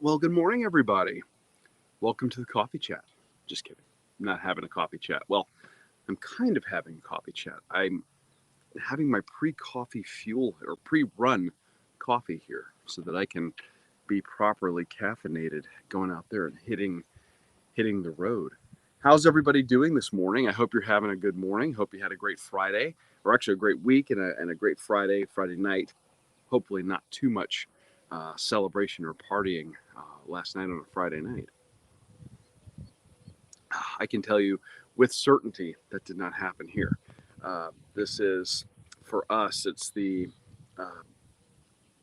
Well, good morning, everybody. Welcome to the coffee chat. Just kidding. I'm not having a coffee chat. Well, I'm kind of having a coffee chat. I'm having my pre-coffee fuel or pre-run coffee here so that I can be properly caffeinated going out there and hitting the road. How's everybody doing this morning? I hope you're having a good morning. Hope you had a great Friday, or actually a great week and a great Friday night. Hopefully, not too much celebration or partying last night on a Friday night. I can tell you with certainty that did not happen here. This is, for us, it's the uh,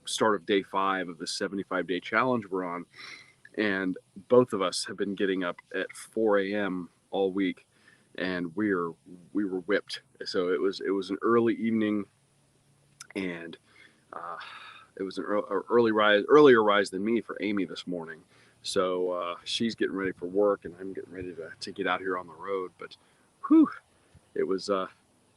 start of day 5 of the 75-day challenge we're on. And both of us have been getting up at 4 a.m. all week, and we were whipped. So it was an early evening, and uh, it was an earlier rise than me for Amy this morning. So she's getting ready for work, and I'm getting ready to get out here on the road. But whew, it was uh,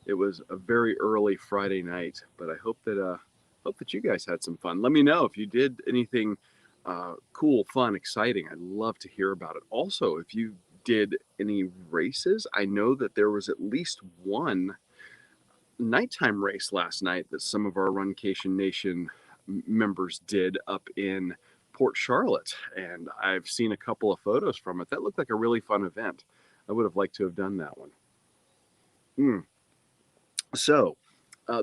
it was a very early Friday night. But I hope that you guys had some fun. Let me know if you did anything cool, fun, exciting. I'd love to hear about it. Also, if you did any races, I know that there was at least one nighttime race last night that some of our Runcation Nation members did up in Port Charlotte, and I've seen a couple of photos from it. That looked like a really fun event. I would have liked to have done that one. Mm. So,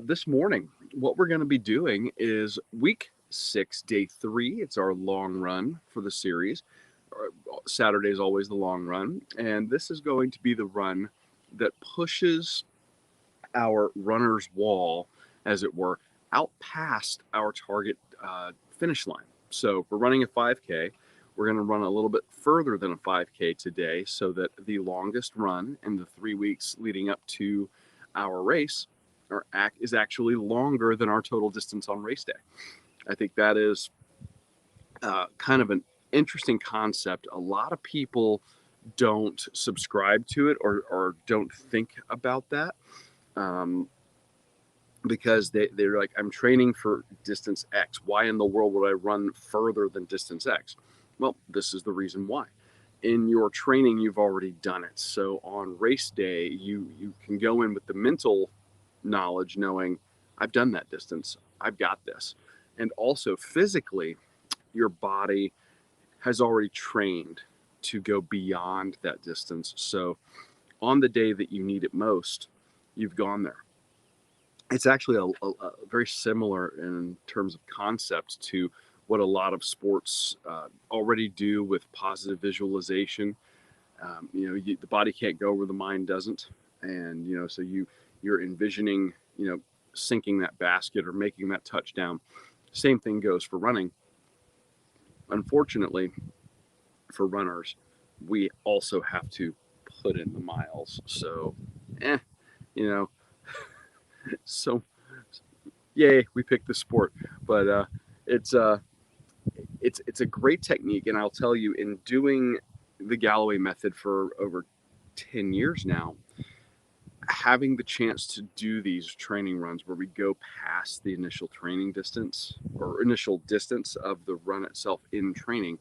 this morning, what we're going to be doing is week 6, day 3. It's our long run for the series. Saturday is always the long run, and this is going to be the run that pushes our runner's wall, as it were, out past our target finish line. So if we're running a 5K, we're going to run a little bit further than a 5K today so that the longest run in the 3 weeks leading up to our race is actually longer than our total distance on race day. I think that is kind of an interesting concept. A lot of people don't subscribe to it or don't think about that. Um, because they're like, I'm training for distance X. Why in the world would I run further than distance X? Well, this is the reason why. In your training, you've already done it. So on race day, you can go in with the mental knowledge, knowing I've done that distance, I've got this. And also physically, your body has already trained to go beyond that distance. So on the day that you need it most, you've gone there. It's actually a very similar in terms of concept to what a lot of sports already do with positive visualization. The body can't go where the mind doesn't, and so you're envisioning, sinking that basket or making that touchdown. Same thing goes for running. Unfortunately, for runners, we also have to put in the miles. So, you know, so yay, we picked the sport, but it's it's a great technique, and I'll tell you, in doing the Galloway method for over 10 years now, having the chance to do these training runs where we go past the initial training distance or initial distance of the run itself in training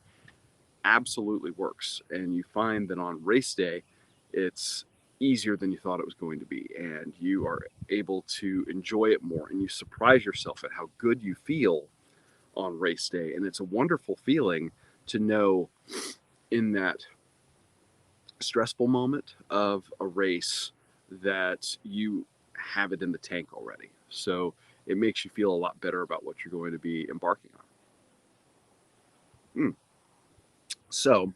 absolutely works. And you find that on race day, it's easier than you thought it was going to be, and you are able to enjoy it more, and you surprise yourself at how good you feel on race day. And it's a wonderful feeling to know in that stressful moment of a race that you have it in the tank already. So it makes you feel a lot better about what you're going to be embarking on. So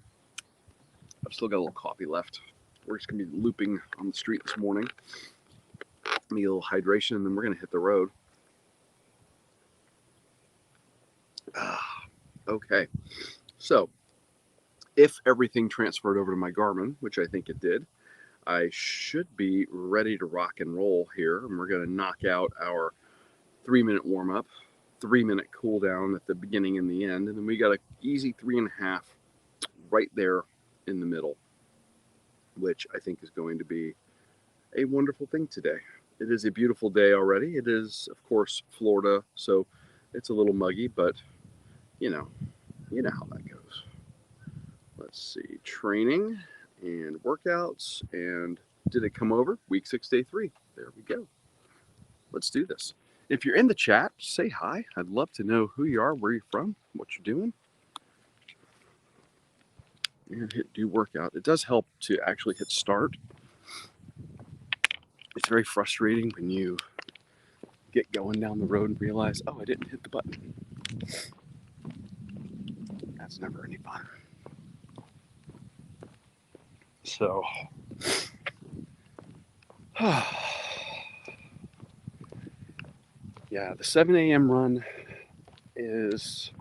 I've still got a little coffee left. We're just going to be looping on the street this morning. Need a little hydration, and then we're going to hit the road. Okay. So if everything transferred over to my Garmin, which I think it did, I should be ready to rock and roll here. And we're going to knock out our 3-minute warm up, 3-minute cool down at the beginning and the end. And then we got an easy 3.5 right there in the middle, which I think is going to be a wonderful thing today. It is a beautiful day already. It is, of course, Florida, so it's a little muggy, but you know how that goes. let's see, training and workouts, and did it come over? Week 6, day 3. There we go. Let's do this. If you're in the chat, say hi. I'd love to know who you are, where you're from, what you're doing. And hit do workout. It does help to actually hit start. It's very frustrating when you get going down the road and realize, oh, I didn't hit the button. That's never any fun. So, yeah, the 7 a.m. run is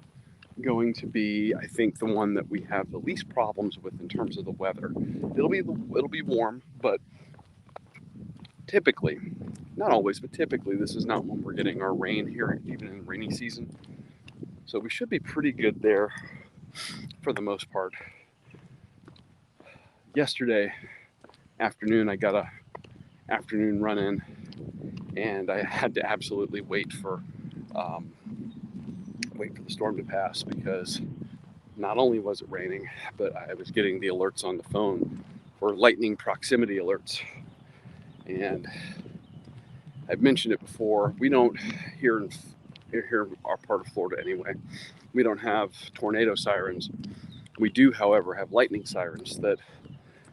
going to be, I think, the one that we have the least problems with in terms of the weather. It'll be warm, but typically, not always, but typically, this is not when we're getting our rain here, even in rainy season. So we should be pretty good there for the most part. Yesterday afternoon, I got a afternoon run in, and I had to absolutely wait for the storm to pass, because not only was it raining, but I was getting the alerts on the phone for lightning proximity alerts. And I've mentioned it before, we don't, here in our part of Florida anyway, we don't have tornado sirens. We do, however, have lightning sirens that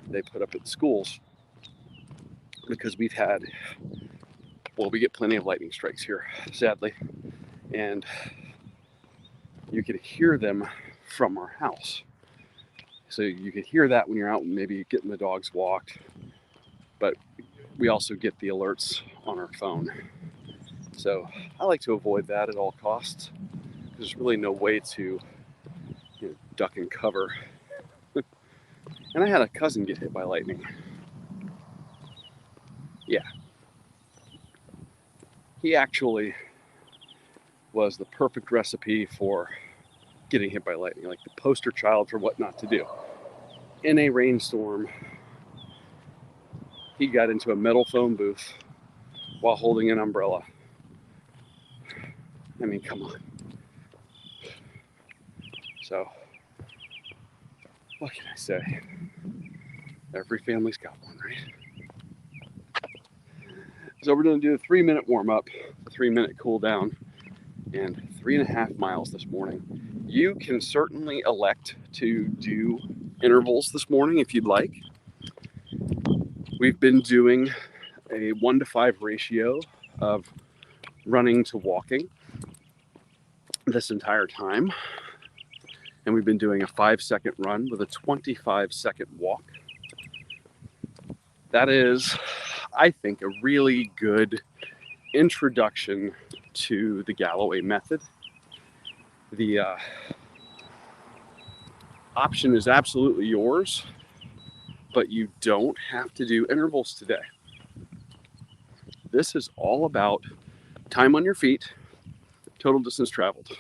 they put up at the schools, because we get plenty of lightning strikes here, sadly. And you could hear them from our house. So you could hear that when you're out and maybe getting the dogs walked. But we also get the alerts on our phone. So I like to avoid that at all costs. There's really no way to duck and cover. And I had a cousin get hit by lightning. Yeah. He actually was the perfect recipe for getting hit by lightning, like the poster child for what not to do. In a rainstorm, he got into a metal phone booth while holding an umbrella. I mean, come on. So, what can I say? Every family's got one, right? So we're going to do a 3-minute warm-up, a 3-minute cool down, and 3.5 miles this morning. You can certainly elect to do intervals this morning if you'd like. We've been doing a 1-to-5 ratio of running to walking this entire time. And we've been doing a 5-second run with a 25-second walk. That is, I think, a really good introduction to the Galloway method. The option is absolutely yours, but you don't have to do intervals today. This is all about time on your feet, total distance traveled.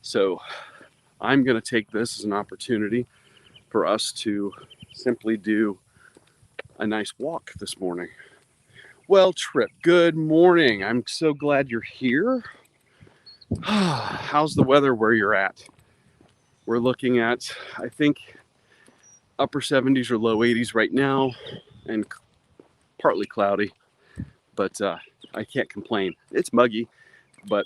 So I'm going to take this as an opportunity for us to simply do a nice walk this morning. Well, Trip, good morning. I'm so glad you're here. How's the weather where you're at? We're looking at, I think, upper 70s or low 80s right now, and partly cloudy, but I can't complain. It's muggy, but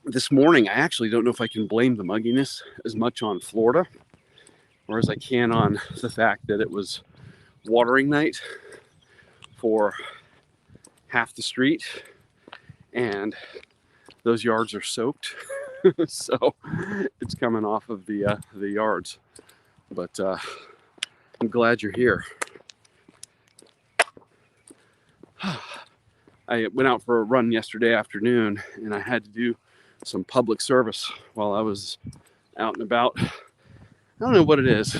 this morning, I actually don't know if I can blame the mugginess as much on Florida, or as I can on the fact that it was watering night for half the street, and those yards are soaked. So it's coming off of the yards. But I'm glad you're here. I went out for a run yesterday afternoon, and I had to do some public service while I was out and about. I don't know what it is.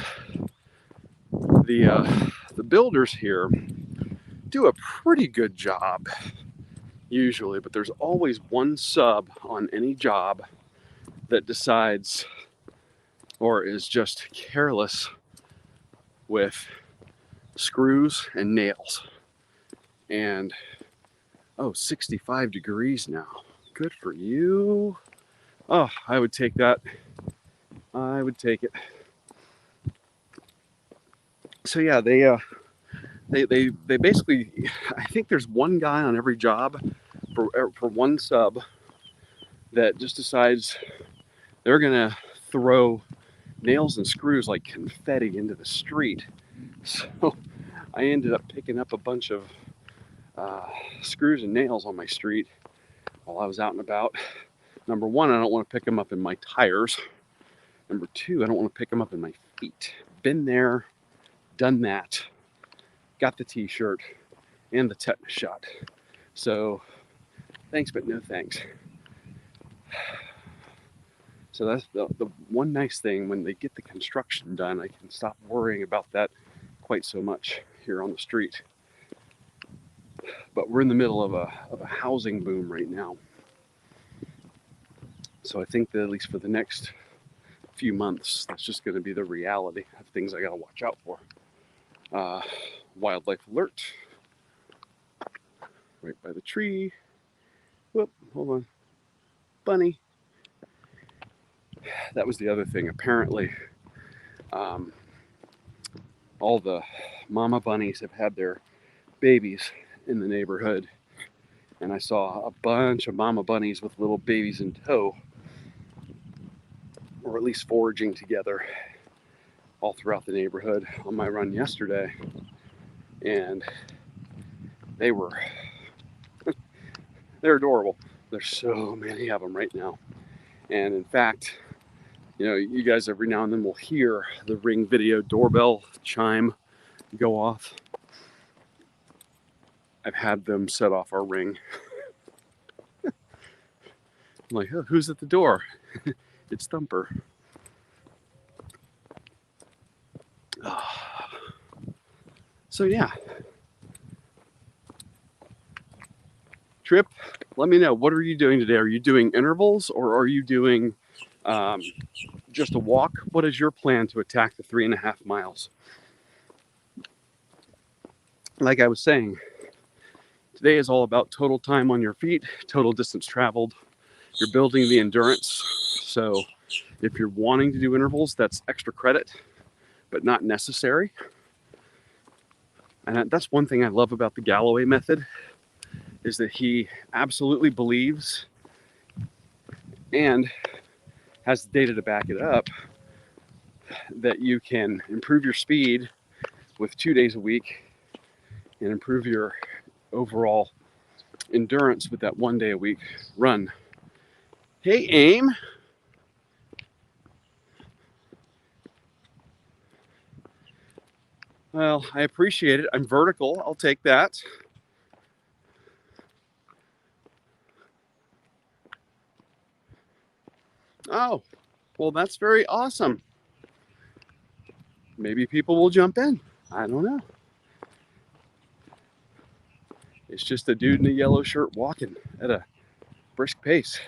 The builders here do a pretty good job usually, but there's always one sub on any job that decides or is just careless with screws and nails. And 65 degrees now. Good for you. Oh, I would take that. I would take it. So yeah, they basically, I think there's one guy on every job for one sub that just decides they're gonna throw nails and screws like confetti into the street. So I ended up picking up a bunch of uh, screws and nails on my street while I was out and about. Number one, I don't want to pick them up in my tires. Number two, I don't want to pick them up in my feet. Been there, done that, got the t-shirt and the tetanus shot. So thanks, but no thanks. So that's the one nice thing. When they get the construction done, I can stop worrying about that quite so much here on the street. But we're in the middle of a housing boom right now. So I think that at least for the next few months, that's just going to be the reality of things I got to watch out for. Wildlife alert, right by the tree. Whoop, hold on. Bunny. That was the other thing. Apparently, all the mama bunnies have had their babies in the neighborhood. And I saw a bunch of mama bunnies with little babies in tow, or at least foraging together all throughout the neighborhood on my run yesterday. And they're adorable. There's so many of them right now. And in fact, you know, you guys every now and then will hear the Ring Video doorbell chime go off. I've had them set off our Ring. I'm like, oh, who's at the door? It's Thumper. So yeah. Trip, let me know. What are you doing today? Are you doing intervals or are you doing just a walk? What is your plan to attack the 3.5 miles? Like I was saying, today is all about total time on your feet, total distance traveled. You're building the endurance. So if you're wanting to do intervals, that's extra credit, but not necessary. And that's one thing I love about the Galloway method, is that he absolutely believes and has the data to back it up that you can improve your speed with 2 days a week and improve your overall endurance with that 1 day a week run. Hey, AIM. Well, I appreciate it. I'm vertical. I'll take that. Oh, well, that's very awesome. Maybe people will jump in. I don't know. It's just a dude in a yellow shirt walking at a brisk pace.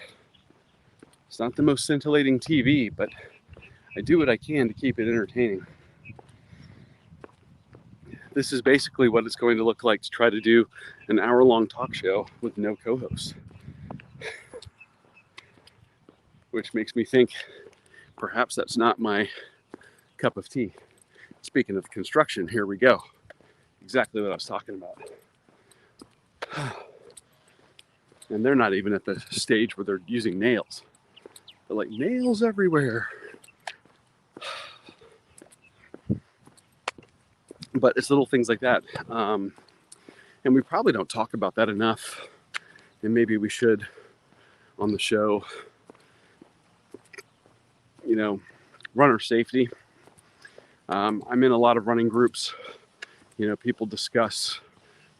It's not the most scintillating TV, but I do what I can to keep it entertaining. This is basically what it's going to look like to try to do an hour-long talk show with no co-host. Which makes me think perhaps that's not my cup of tea. Speaking of construction, here we go. Exactly what I was talking about. And they're not even at the stage where they're using nails. They're like, nails everywhere. But it's little things like that. And we probably don't talk about that enough. And maybe we should on the show. You know, runner safety. I'm in a lot of running groups. You know, people discuss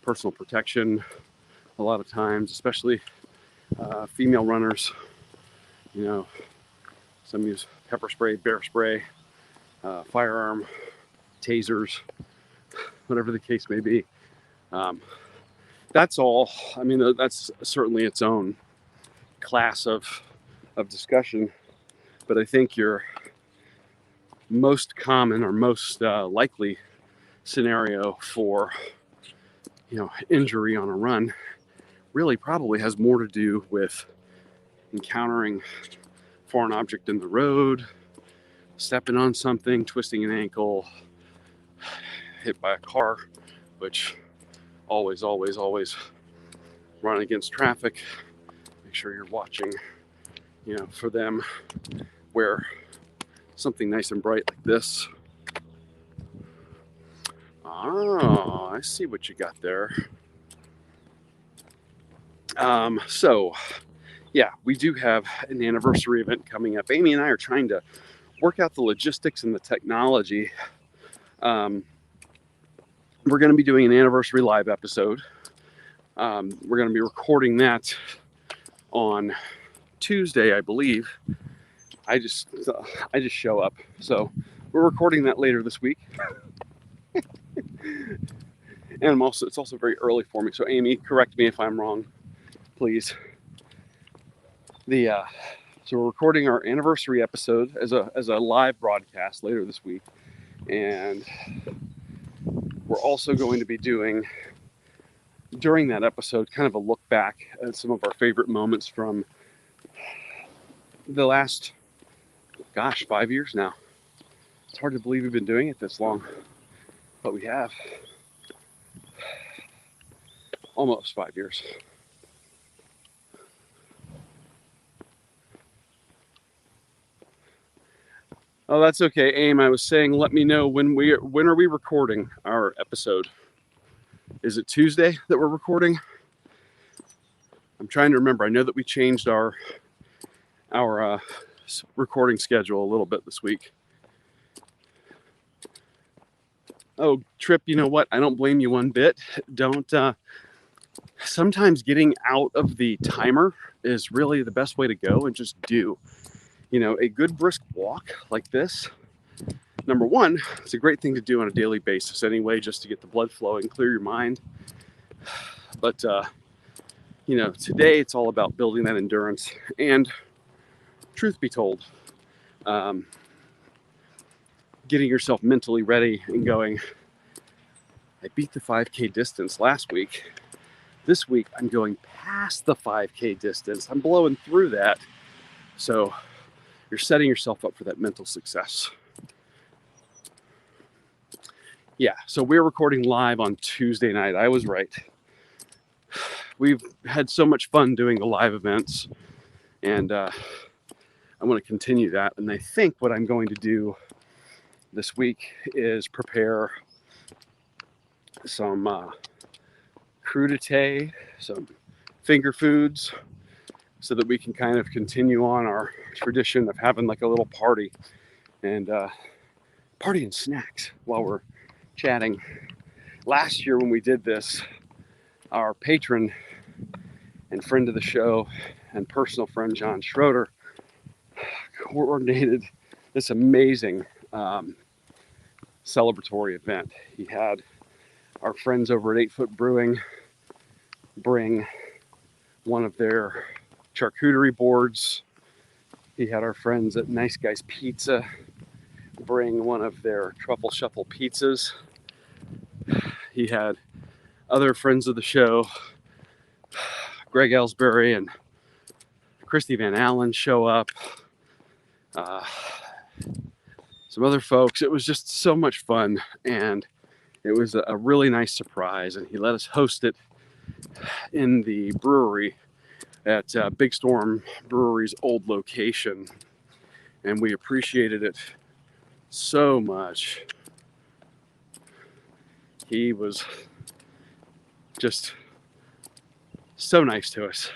personal protection a lot of times, especially female runners. You know, some use pepper spray, bear spray, firearm, tasers, whatever the case may be. That's all. I mean, that's certainly its own class of discussion. But I think your most common or most likely scenario for, you know, injury on a run really probably has more to do with encountering foreign object in the road, stepping on something, twisting an ankle, hit by a car, which always run against traffic. Make sure you're watching, for them. Wear something nice and bright like this. Oh, I see what you got there. So, yeah, we do have an anniversary event coming up. Amy and I are trying to work out the logistics and the technology. We're going to be doing an anniversary live episode. We're going to be recording that on Tuesday, I believe. I just show up. So we're recording that later this week. And it's also very early for me. So Amy, correct me if I'm wrong, please. So we're recording our anniversary episode as a live broadcast later this week. And we're also going to be doing, during that episode, kind of a look back at some of our favorite moments from the last, 5 years now. It's hard to believe we've been doing it this long, but we have. Almost 5 years. Oh, that's okay, Aim. I was saying, let me know when are we recording our episode? Is it Tuesday that we're recording? I'm trying to remember. I know that we changed our recording schedule a little bit this week. Oh, Trip, you know what? I don't blame you one bit. Don't. Sometimes getting out of the timer is really the best way to go, and just do. A good brisk walk like this. Number one, it's a great thing to do on a daily basis anyway, just to get the blood flowing, clear your mind. But, today it's all about building that endurance. And truth be told, getting yourself mentally ready and going, I beat the 5K distance last week. This week, I'm going past the 5K distance. I'm blowing through that. So you're setting yourself up for that mental success. Yeah, so we're recording live on Tuesday night. I was right. We've had so much fun doing the live events, and I want to continue that. And I think what I'm going to do this week is prepare some crudité, some finger foods, so that we can kind of continue on our tradition of having like a little party and snacks while we're chatting. Last year when we did this, our patron and friend of the show and personal friend John Schroeder coordinated this amazing celebratory event. He had our friends over at 8 Foot Brewing bring one of their charcuterie boards. He had our friends at Nice Guys Pizza bring one of their truffle shuffle pizzas. He had other friends of the show, Greg Ellsbury and Christy Van Allen, show up. Some other folks. It was just so much fun, and it was a really nice surprise. And he let us host it in the brewery at Big Storm Brewery's old location, and we appreciated it so much. He was just so nice to us.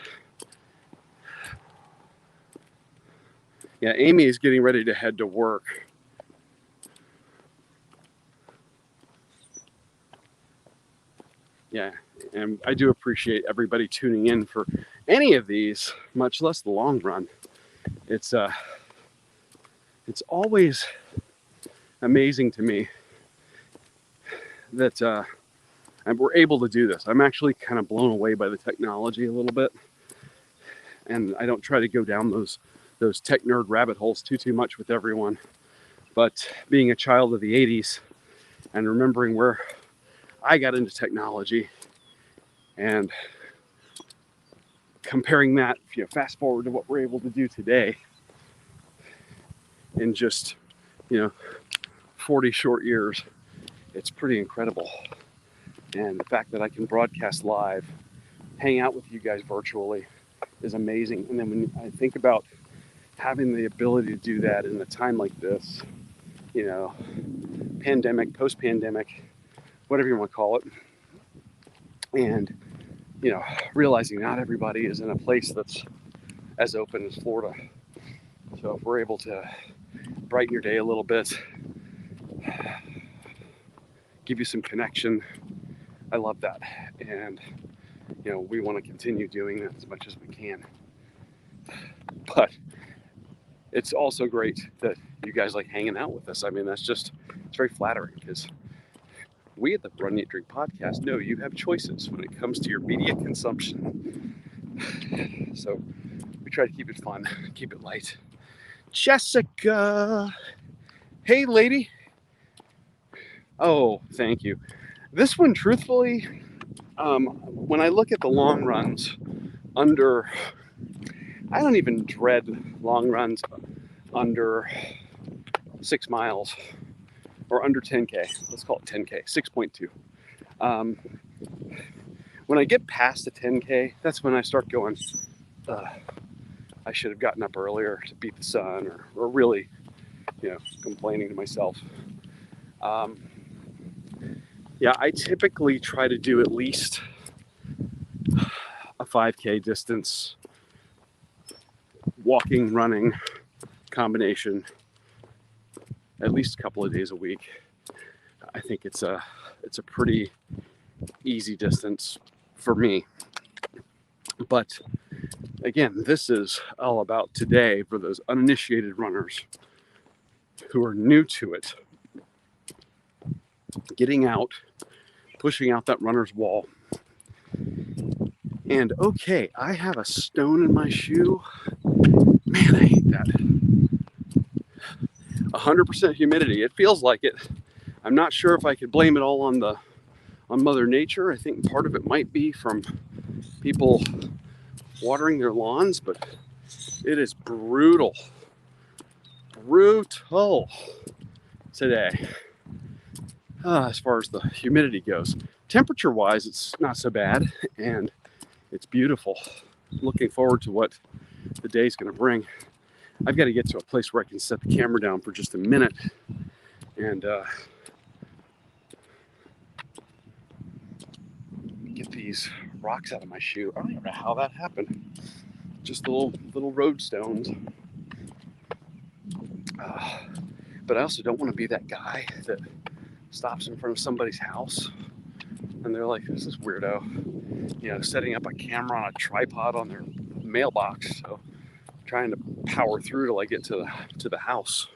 Yeah, Amy is getting ready to head to work. Yeah, and I do appreciate everybody tuning in for any of these, much less the long run. It's always amazing to me that we're able to do this. I'm actually kind of blown away by the technology a little bit, and I don't try to go down those tech nerd rabbit holes too much with everyone. But being a child of the 80s and remembering where I got into technology and comparing that, fast forward to what we're able to do today in just, 40 short years, it's pretty incredible. And the fact that I can broadcast live, hang out with you guys virtually is amazing. And then when I think about having the ability to do that in a time like this, you know, pandemic, post-pandemic, whatever you want to call it, and, you know, realizing not everybody is in a place that's as open as Florida. So if we're able to brighten your day a little bit, give you some connection, I love that. And, you know, we want to continue doing that as much as we can. But it's also great that you guys like hanging out with us. I mean, it's very flattering because we at the Run Eat Drink podcast know you have choices when it comes to your media consumption. So we try to keep it fun, keep it light. Jessica, hey lady. Oh, thank you. This one, truthfully, when I look at the long runs under, I don't even dread long runs under 6 miles or under 10K. Let's call it 10K, 6.2. When I get past the 10K, that's when I start going, I should have gotten up earlier to beat the sun, or really, you know, complaining to myself. Yeah, I typically try to do at least a 5K distance, walking, running combination, at least a couple of days a week. I think it's a pretty easy distance for me. But again, this is all about today for those uninitiated runners who are new to it. Getting out, pushing out that runner's wall. And okay, I have a stone in my shoe. Man, I hate that. 100% humidity. It feels like it. I'm not sure if I could blame it all on Mother Nature. I think part of it might be from people watering their lawns, but it is brutal today. As far as the humidity goes. Temperature wise, it's not so bad, and it's beautiful. Looking forward to what the day's going to bring. I've got to get to a place where I can set the camera down for just a minute and get these rocks out of my shoe. I don't even know how that happened. Just little road stones. But I also don't want to be that guy that stops in front of somebody's house and they're like, "Who's this weirdo?" You know, setting up a camera on a tripod on their mailbox. So trying to power through till I get to the house.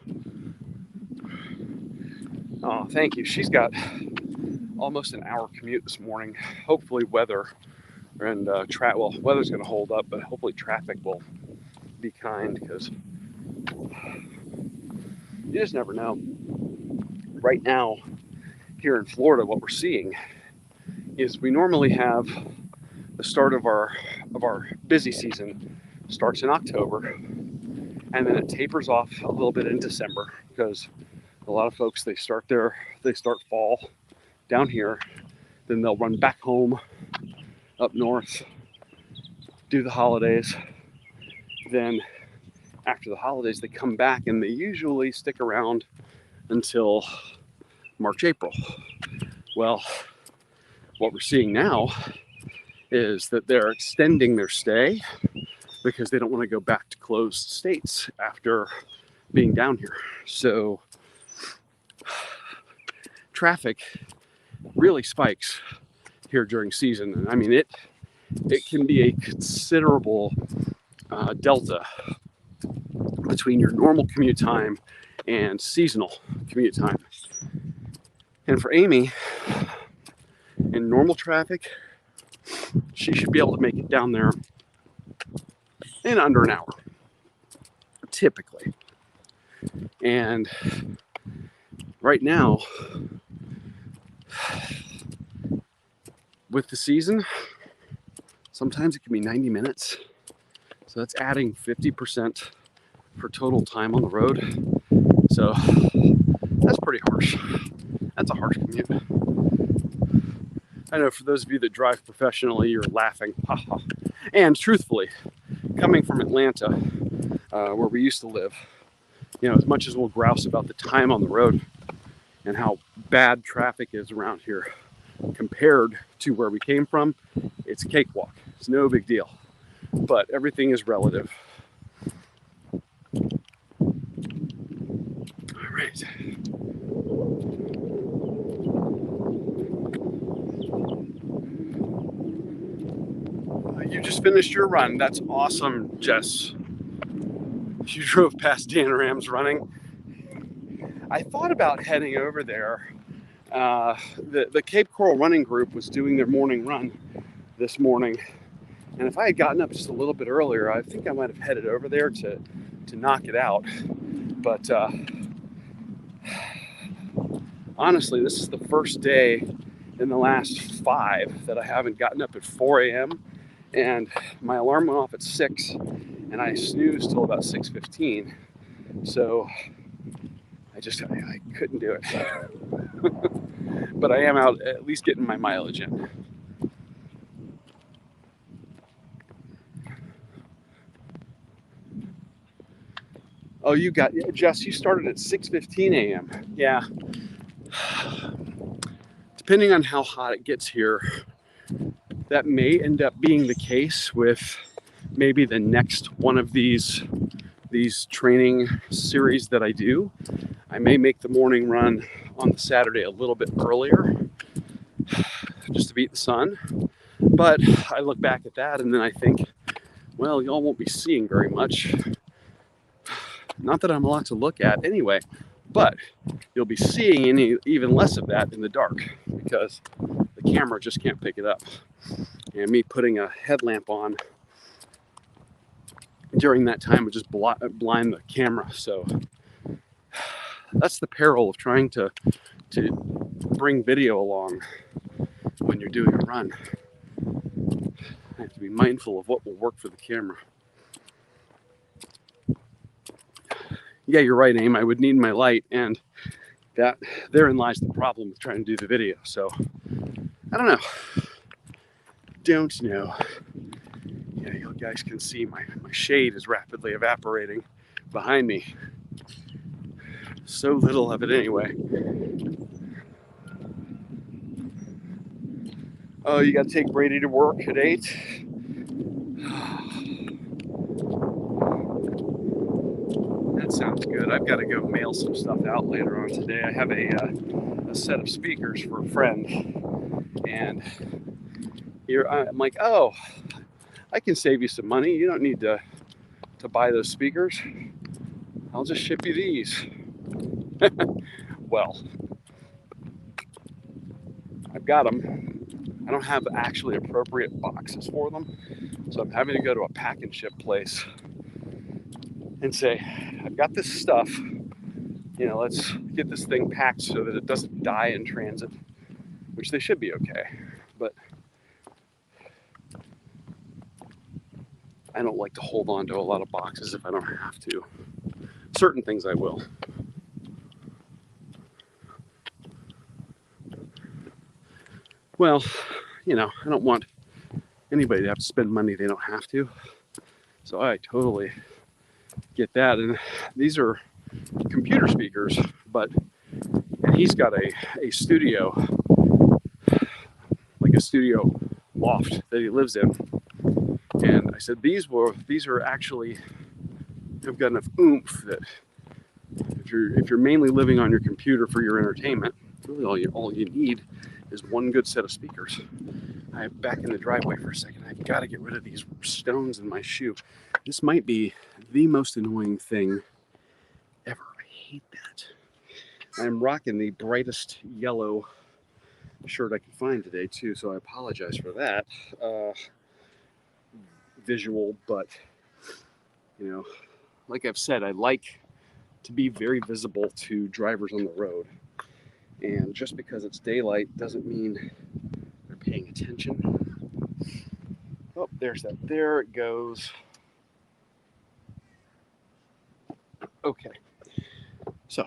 Oh, thank you. She's got almost an hour commute this morning. Hopefully weather and weather's going to hold up, but hopefully traffic will be kind, because you just never know. Right now, here in Florida, what we're seeing is we normally have the start of our busy season starts in October, and then it tapers off a little bit in December, because a lot of folks, they start fall down here, then they'll run back home up north, do the holidays, then after the holidays they come back, and they usually stick around until March, April. Well, what we're seeing now is that they're extending their stay because they don't want to go back to closed states after being down here. So traffic really spikes here during season. And I mean, it can be a considerable delta between your normal commute time and seasonal commute time. And for Amy, in normal traffic, she should be able to make it down there in under an hour, typically. And right now, with the season, sometimes it can be 90 minutes. So that's adding 50% for total time on the road. So that's pretty harsh. That's a harsh commute. I know for those of you that drive professionally, you're laughing. And truthfully, coming from Atlanta, where we used to live, as much as we'll grouse about the time on the road and how bad traffic is around here compared to where we came from, it's a cakewalk. It's no big deal. But everything is relative. All right. You just finished your run. That's awesome, Jess. You drove past Dan Ram's running. I thought about heading over there. The Cape Coral Running Group was doing their morning run this morning. And if I had gotten up just a little bit earlier, I think I might have headed over there to knock it out. But honestly, this is the first day in the last 5 that I haven't gotten up at 4 a.m. And my alarm went off at 6, and I snoozed till about 6:15. So I couldn't do it. But I am out at least getting my mileage in. Oh, Jess, you started at 6:15 a.m. Yeah. Depending on how hot it gets here, that may end up being the case with maybe the next one of these training series that I do. I may make the morning run on the Saturday a little bit earlier just to beat the sun. But I look back at that and then I think, well, y'all won't be seeing very much. Not that I'm a lot to look at anyway, but you'll be seeing even less of that in the dark because the camera just can't pick it up. And me putting a headlamp on during that time would just blind the camera. So that's the peril of trying to bring video along when you're doing a run. I have to be mindful of what will work for the camera. Yeah, you're right, Aim. I would need my light, and therein lies the problem with trying to do the video. So I don't know. Yeah, you guys can see my shade is rapidly evaporating behind me. So little of it anyway. Oh, you got to take Brady to work at 8? That sounds good. I've got to go mail some stuff out later on today. I have a set of speakers for a friend. And here I'm like, oh, I can save you some money. You don't need to buy those speakers. I'll just ship you these. Well, I've got them. I don't have actually appropriate boxes for them. So I'm having to go to a pack and ship place and say, I've got this stuff, let's get this thing packed so that it doesn't die in transit, which they should be okay. But I don't like to hold on to a lot of boxes if I don't have to. Certain things I will. Well, I don't want anybody to have to spend money they don't have to. So I totally get that. And these are computer speakers, and he's got a studio, like a studio loft that he lives in. And I said, these are actually have got enough oomph that if you're mainly living on your computer for your entertainment, really all you need is one good set of speakers. I'm back in the driveway for a second. I've got to get rid of these stones in my shoe. This might be the most annoying thing ever. I hate that. I'm rocking the brightest yellow shirt I could find today too, so I apologize for that visual, but like I've said, I like to be very visible to drivers on the road, and just because it's daylight doesn't mean they're paying attention. Oh, there it goes. Okay, so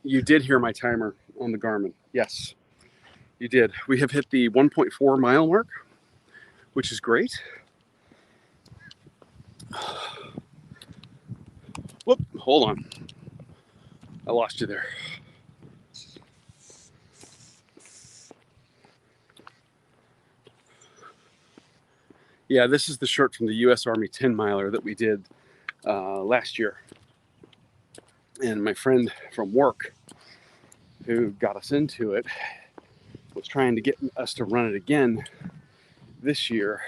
You did hear my timer on the Garmin. Yes, you did. We have hit the 1.4 mile mark, which is great. Whoop, hold on. I lost you there. Yeah, this is the shirt from the U.S. Army 10 miler that we did last year. And my friend from work who got us into it was trying to get us to run it again this year.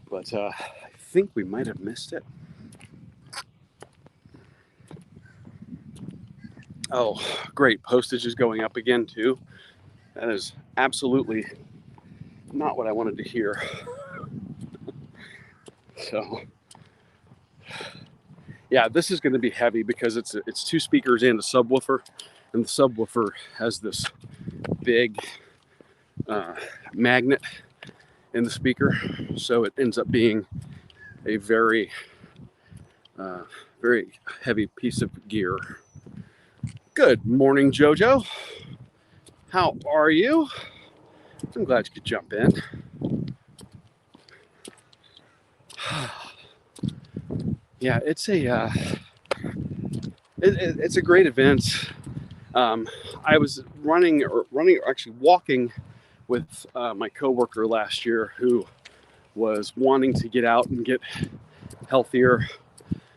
But I think we might have missed it. Oh, great. Postage is going up again, too. That is absolutely not what I wanted to hear. So, yeah, this is going to be heavy because it's two speakers and a subwoofer. And the subwoofer has this big magnet in the speaker. So it ends up being a very, very heavy piece of gear. Good morning, JoJo. How are you? I'm glad you could jump in. Yeah, it's a great event. I was actually walking with my coworker last year who was wanting to get out and get healthier.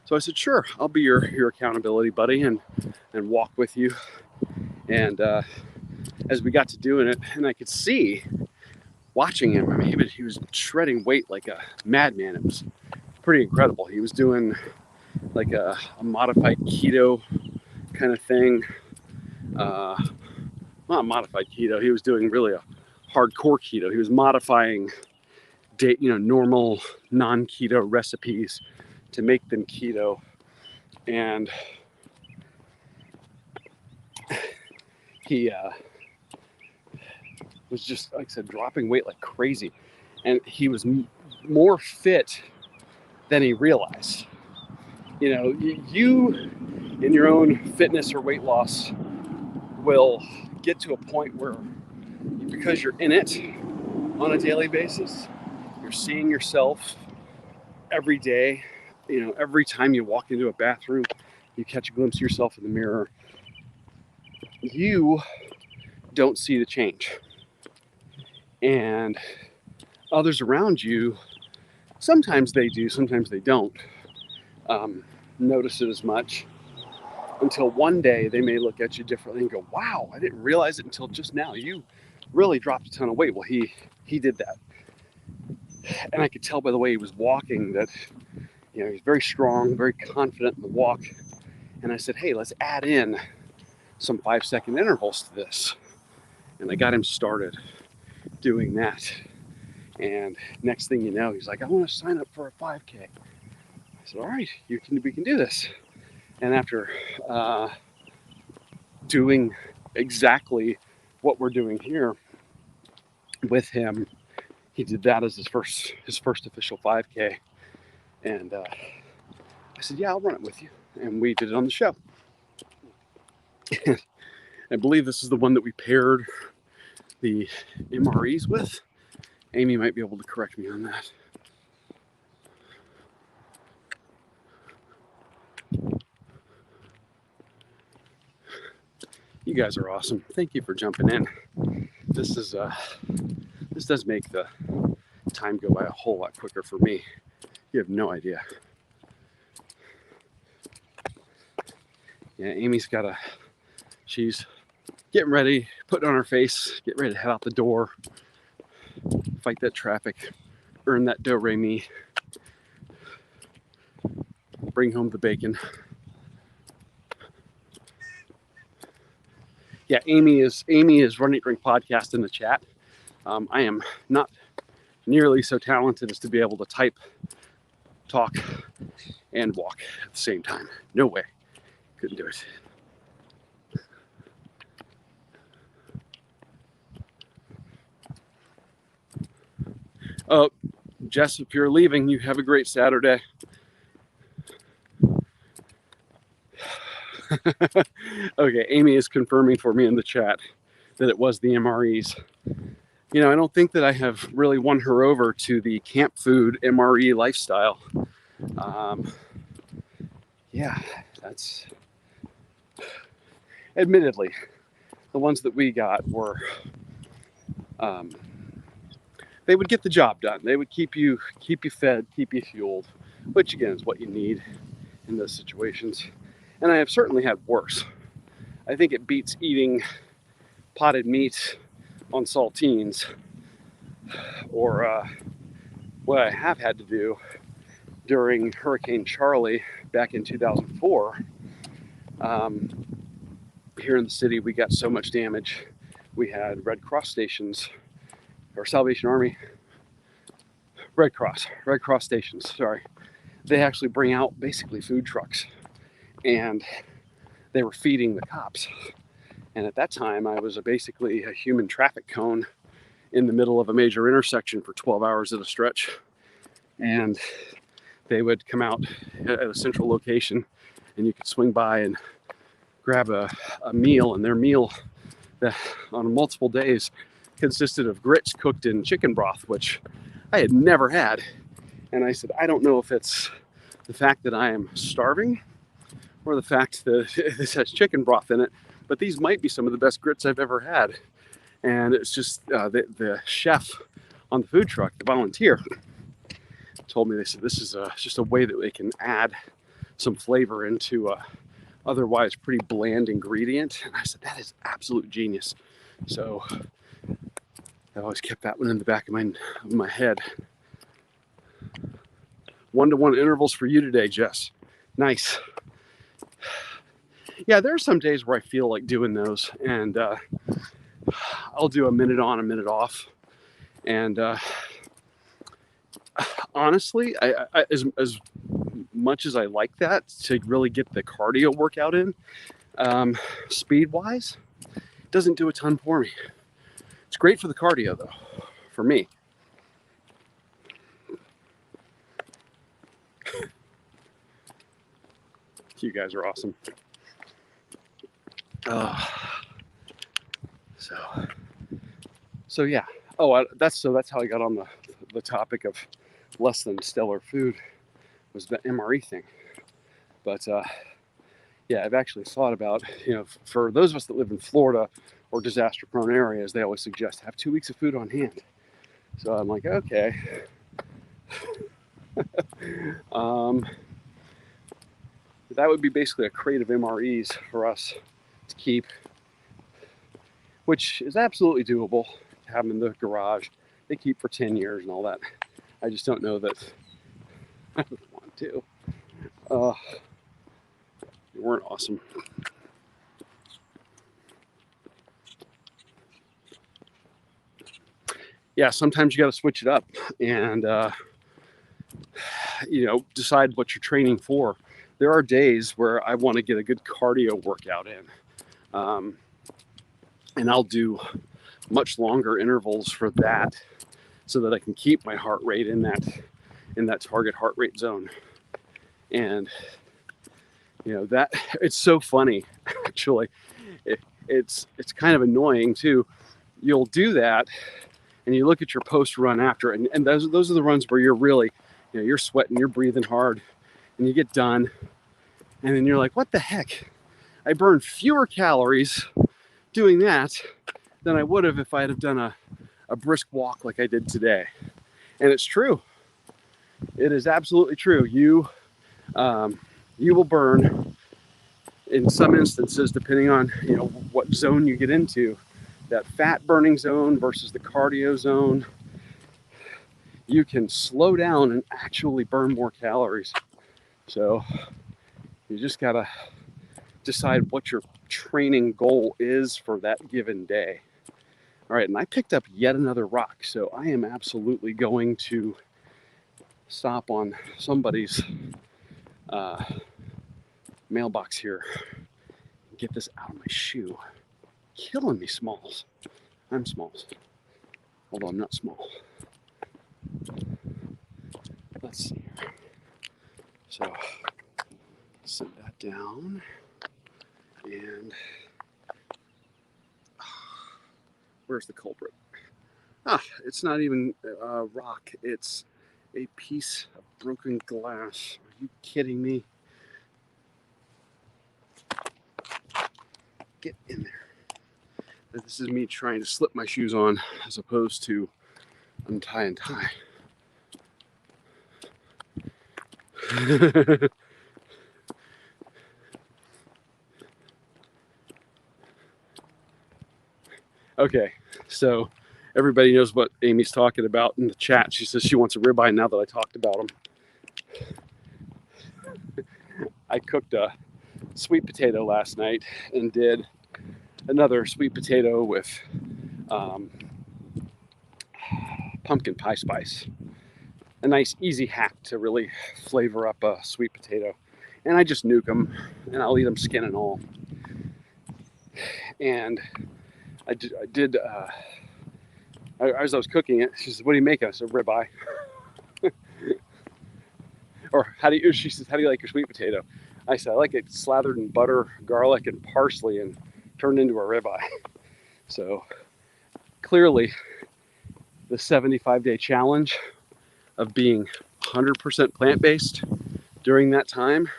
So I said, sure, I'll be your accountability buddy and walk with you. And as we got to doing it, and I could see watching him, I mean, he was shredding weight like a madman. It was pretty incredible. He was doing like a modified keto kind of thing. Not modified keto. He was doing really a hardcore keto. He was modifying normal non-keto recipes to make them keto. And he was just, like I said, dropping weight like crazy. And he was more fit than he realized. You know, you in your own fitness or weight loss will get to a point where, because you're in it on a daily basis, you're seeing yourself every day. You know, every time you walk into a bathroom, you catch a glimpse of yourself in the mirror. You don't see the change. And others around you, sometimes they do, sometimes they don't notice it as much, until one day they may look at you differently and go, wow, I didn't realize it until just now. You really dropped a ton of weight. Well, he did that. And I could tell by the way he was walking that, you know, he's very strong, very confident in the walk. And I said, hey, let's add in some 5-second intervals to this. And I got him started doing that. And next thing you know, he's like, I want to sign up for a 5K. I said, all right, we can do this. And after doing exactly what we're doing here with him, he did that as his first official 5K. And I said, yeah, I'll run it with you. And we did it on the show. I believe this is the one that we paired the MREs with. Amy might be able to correct me on that. You guys are awesome. Thank you for jumping in. This does make the time go by a whole lot quicker for me. You have no idea. Yeah, Amy's she's getting ready, putting on her face, get ready to head out the door, fight that traffic, earn that do-re-mi, bring home the bacon. Yeah, Amy is Running Drink Podcast in the chat. I am not nearly so talented as to be able to type, talk, and walk at the same time. No way. Couldn't do it. Oh, Jess, if you're leaving, you have a great Saturday. Okay, Amy is confirming for me in the chat that it was the MREs. You know, I don't think that I have really won her over to the camp food MRE lifestyle. Yeah, that's admittedly the ones that we got were they would get the job done. They would keep you fed, keep you fueled, which again is what you need in those situations. And I have certainly had worse. I think it beats eating potted meat on saltines, or what I have had to do during Hurricane Charlie back in 2004. Here in the city, we got so much damage. We had Red Cross stations, or Salvation Army, Red Cross stations, sorry. They actually bring out basically food trucks, and they were feeding the cops. And at that time, I was basically a human traffic cone in the middle of a major intersection for 12 hours at a stretch. And they would come out at a central location, and you could swing by and grab a meal. And their meal that on multiple days consisted of grits cooked in chicken broth, which I had never had. And I said, I don't know if it's the fact that I am starving or the fact that this has chicken broth in it, but these might be some of the best grits I've ever had. And it's just the chef on the food truck, the volunteer, told me, they said, this is just a way that they can add some flavor into a otherwise pretty bland ingredient. And I said, that is absolute genius. So I always kept that one in the back of my head. 1-to-1 intervals for you today, Jess. Nice. Yeah, there are some days where I feel like doing those, and I'll do a minute on, a minute off. And honestly, I as much as I like that to really get the cardio workout in, speed-wise, it doesn't do a ton for me. It's great for the cardio, though, for me. You guys are awesome. So yeah. Oh, that's how I got on the topic of less than stellar food, was the MRE thing. But yeah, I've actually thought about, for those of us that live in Florida or disaster-prone areas, they always suggest have 2 weeks of food on hand. So I'm like, okay. That would be basically a crate of MREs for us to keep, which is absolutely doable. Have them in the garage. They keep for 10 years and all that. I just don't know that I would want to. They weren't awesome. Yeah, sometimes you got to switch it up and, decide what you're training for. There are days where I want to get a good cardio workout in. And I'll do much longer intervals for that so that I can keep my heart rate in that target heart rate zone. And that it's so funny, actually. It's kind of annoying too. You'll do that and you look at your post run after, and those are the runs where you're really, you're sweating, you're breathing hard, and you get done, and then you're like, what the heck? I burned fewer calories doing that than I would have if I had done a brisk walk like I did today. And it's true. It is absolutely true. You will burn, in some instances, depending on what zone you get into, that fat burning zone versus the cardio zone. You can slow down and actually burn more calories. So you just gotta decide what your training goal is for that given day. All right, and I picked up yet another rock, so I am absolutely going to stop on somebody's mailbox here and get this out of my shoe. Killing me, Smalls. I'm Smalls, although I'm not small. Let's see here. So set that down. And where's the culprit? It's not even rock. It's a piece of broken glass. Are you kidding me? Get in there. This is me trying to slip my shoes on as opposed to untie and tie. Okay, so everybody knows what Amy's talking about in the chat. She says she wants a ribeye now that I talked about them. I cooked a sweet potato last night and did another sweet potato with pumpkin pie spice. A nice easy hack to really flavor up a sweet potato. And I just nuke them and I'll eat them skin and all. And as I was cooking it, she said, "What do you make?" I said, "Ribeye." Or she says, "How do you like your sweet potato?" I said, "I like it slathered in butter, garlic, and parsley and turned into a ribeye." So clearly the 75-day challenge of being 100% plant-based during that time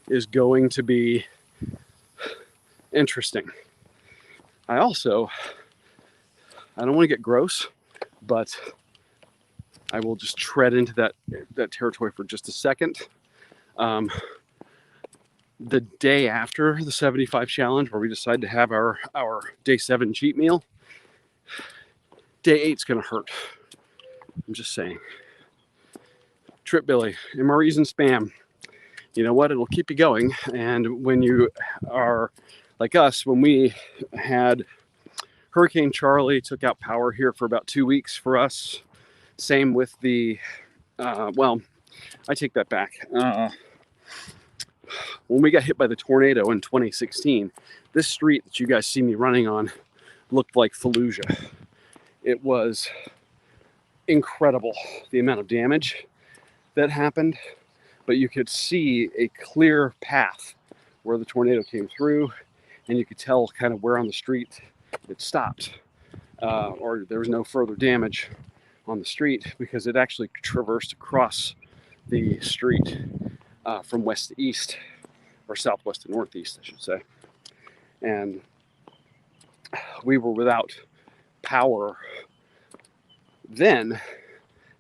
is going to be interesting. I don't want to get gross, but I will just tread into that territory for just a second. The day after the 75 challenge, where we decide to have our day 7 cheat meal, day 8's going to hurt. I'm just saying. Trip Billy, MREs and spam. You know what? It'll keep you going. And when you are like us, when we had Hurricane Charlie, took out power here for about 2 weeks for us. Same with the, well, I take that back. When we got hit by the tornado in 2016, this street that you guys see me running on looked like Fallujah. It was incredible, the amount of damage that happened, but you could see a clear path where the tornado came through, and you could tell kind of where on the street it stopped, or there was no further damage on the street because it actually traversed across the street from west to east, or southwest to northeast, I should say. And we were without power then,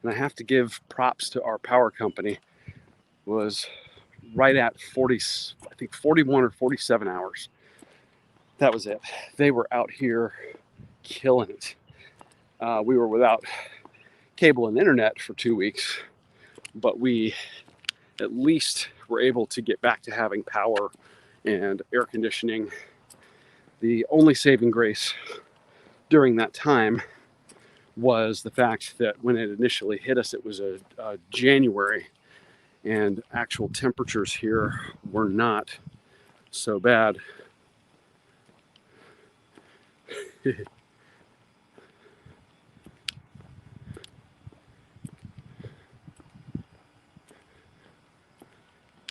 and I have to give props to our power company, was right at 41 or 47 hours. That was it. They were out here killing it. We were without cable and internet for 2 weeks, but we at least were able to get back to having power and air conditioning. The only saving grace during that time was the fact that when it initially hit us, it was a January, and actual temperatures here were not so bad.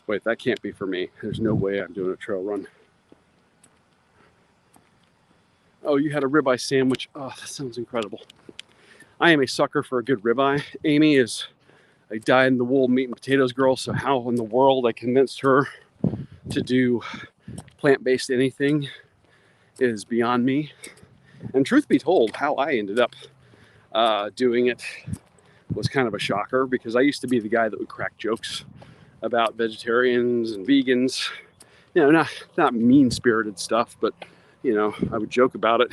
Wait, that can't be for me. There's no way I'm doing a trail run. Oh, you had a ribeye sandwich. Oh, that sounds incredible. I am a sucker for a good ribeye. Amy is a dyed-in-the-wool meat and potatoes girl, so how in the world I convinced her to do plant-based anything is beyond me. And truth be told, how I ended up doing it was kind of a shocker, because I used to be the guy that would crack jokes about vegetarians and vegans. You know, not mean-spirited stuff, but, you know, I would joke about it.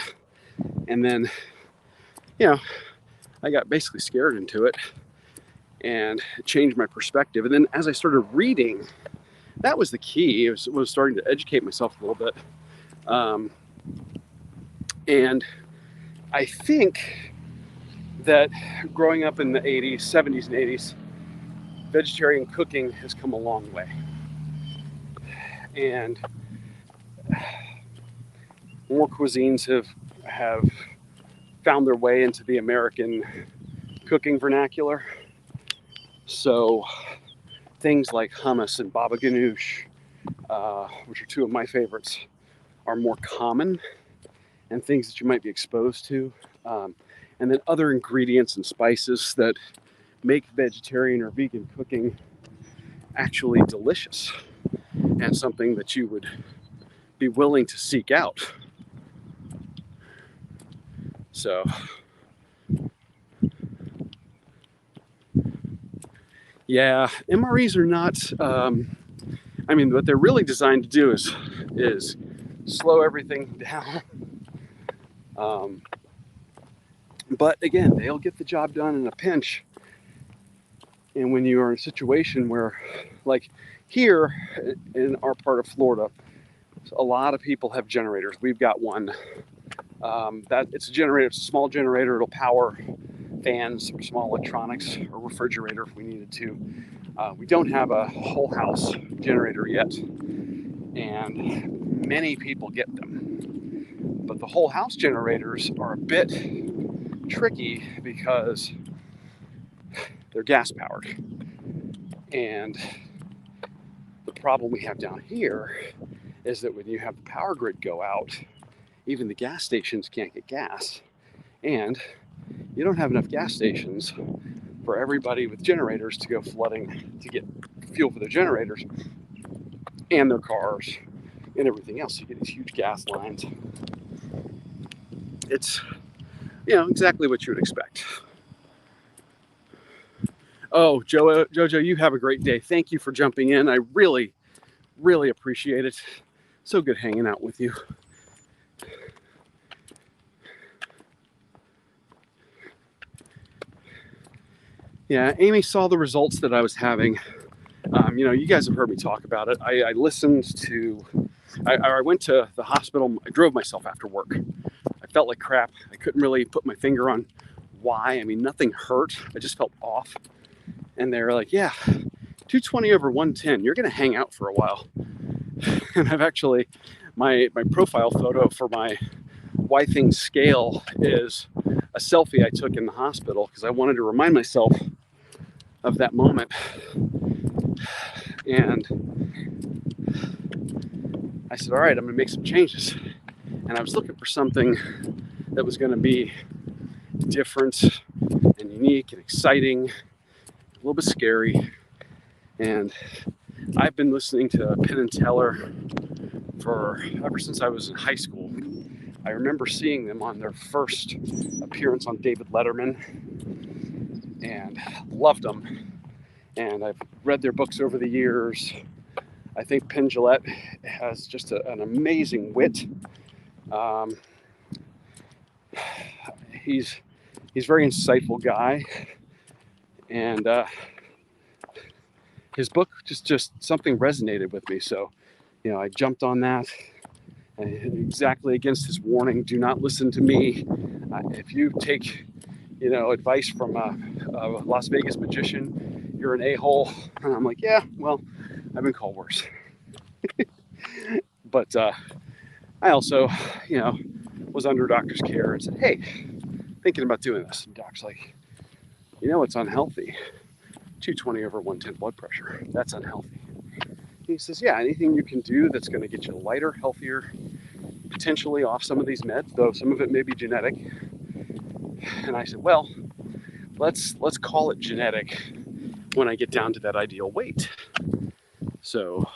And then, you know, I got basically scared into it, and it changed my perspective. And then as I started reading, that was the key. It was starting to educate myself a little bit. And I think that growing up in the 80s, 70s and 80s, vegetarian cooking has come a long way. And more cuisines have found their way into the American cooking vernacular. So things like hummus and baba ganoush, which are two of my favorites, are more common and things that you might be exposed to. And then other ingredients and spices that make vegetarian or vegan cooking actually delicious and something that you would be willing to seek out. So, yeah, MREs are not. I mean, what they're really designed to do is slow everything down. But again, they'll get the job done in a pinch. And when you are in a situation where, like here in our part of Florida, a lot of people have generators. We've got one. That it's a generator. It's a small generator. It'll power fans or small electronics or refrigerator if we needed to. We don't have a whole house generator yet, and many people get them. But the whole house generators are a bit tricky because they're gas powered. And the problem we have down here is that when you have the power grid go out, even the gas stations can't get gas. And you don't have enough gas stations for everybody with generators to go flooding to get fuel for their generators and their cars and everything else. You get these huge gas lines. It's, exactly what you would expect. Oh, Jojo, you have a great day. Thank you for jumping in. I really, really appreciate it. So good hanging out with you. Yeah, Amy saw the results that I was having. You guys have heard me talk about it. I listened to, I went to the hospital. I drove myself after work. I felt like crap. I couldn't really put my finger on why. I mean, nothing hurt. I just felt off. And they were like, yeah, 220 over 110, you're going to hang out for a while. And I've actually, my profile photo for my Why Things Scale is a selfie I took in the hospital because I wanted to remind myself of that moment. And I said, all right, I'm going to make some changes. And I was looking for something that was going to be different and unique and exciting, a little bit scary. And I've been listening to Penn and Teller ever since I was in high school. I remember seeing them on their first appearance on David Letterman and loved them. And I've read their books over the years. I think Penn Jillette has just an amazing wit. He's a very insightful guy, and his book just something resonated with me. So, I jumped on that. Exactly against his warning: do not listen to me. If you take, advice from a Las Vegas magician, you're an a-hole. And I'm like, yeah, well, I've been called worse. But I also, was under doctor's care and said, hey, thinking about doing this. And doc's like, it's unhealthy. 220 over 110 blood pressure. That's unhealthy. He says, yeah, anything you can do that's going to get you lighter, healthier, potentially off some of these meds, though some of it may be genetic. And I said, well, let's call it genetic when I get down to that ideal weight. So,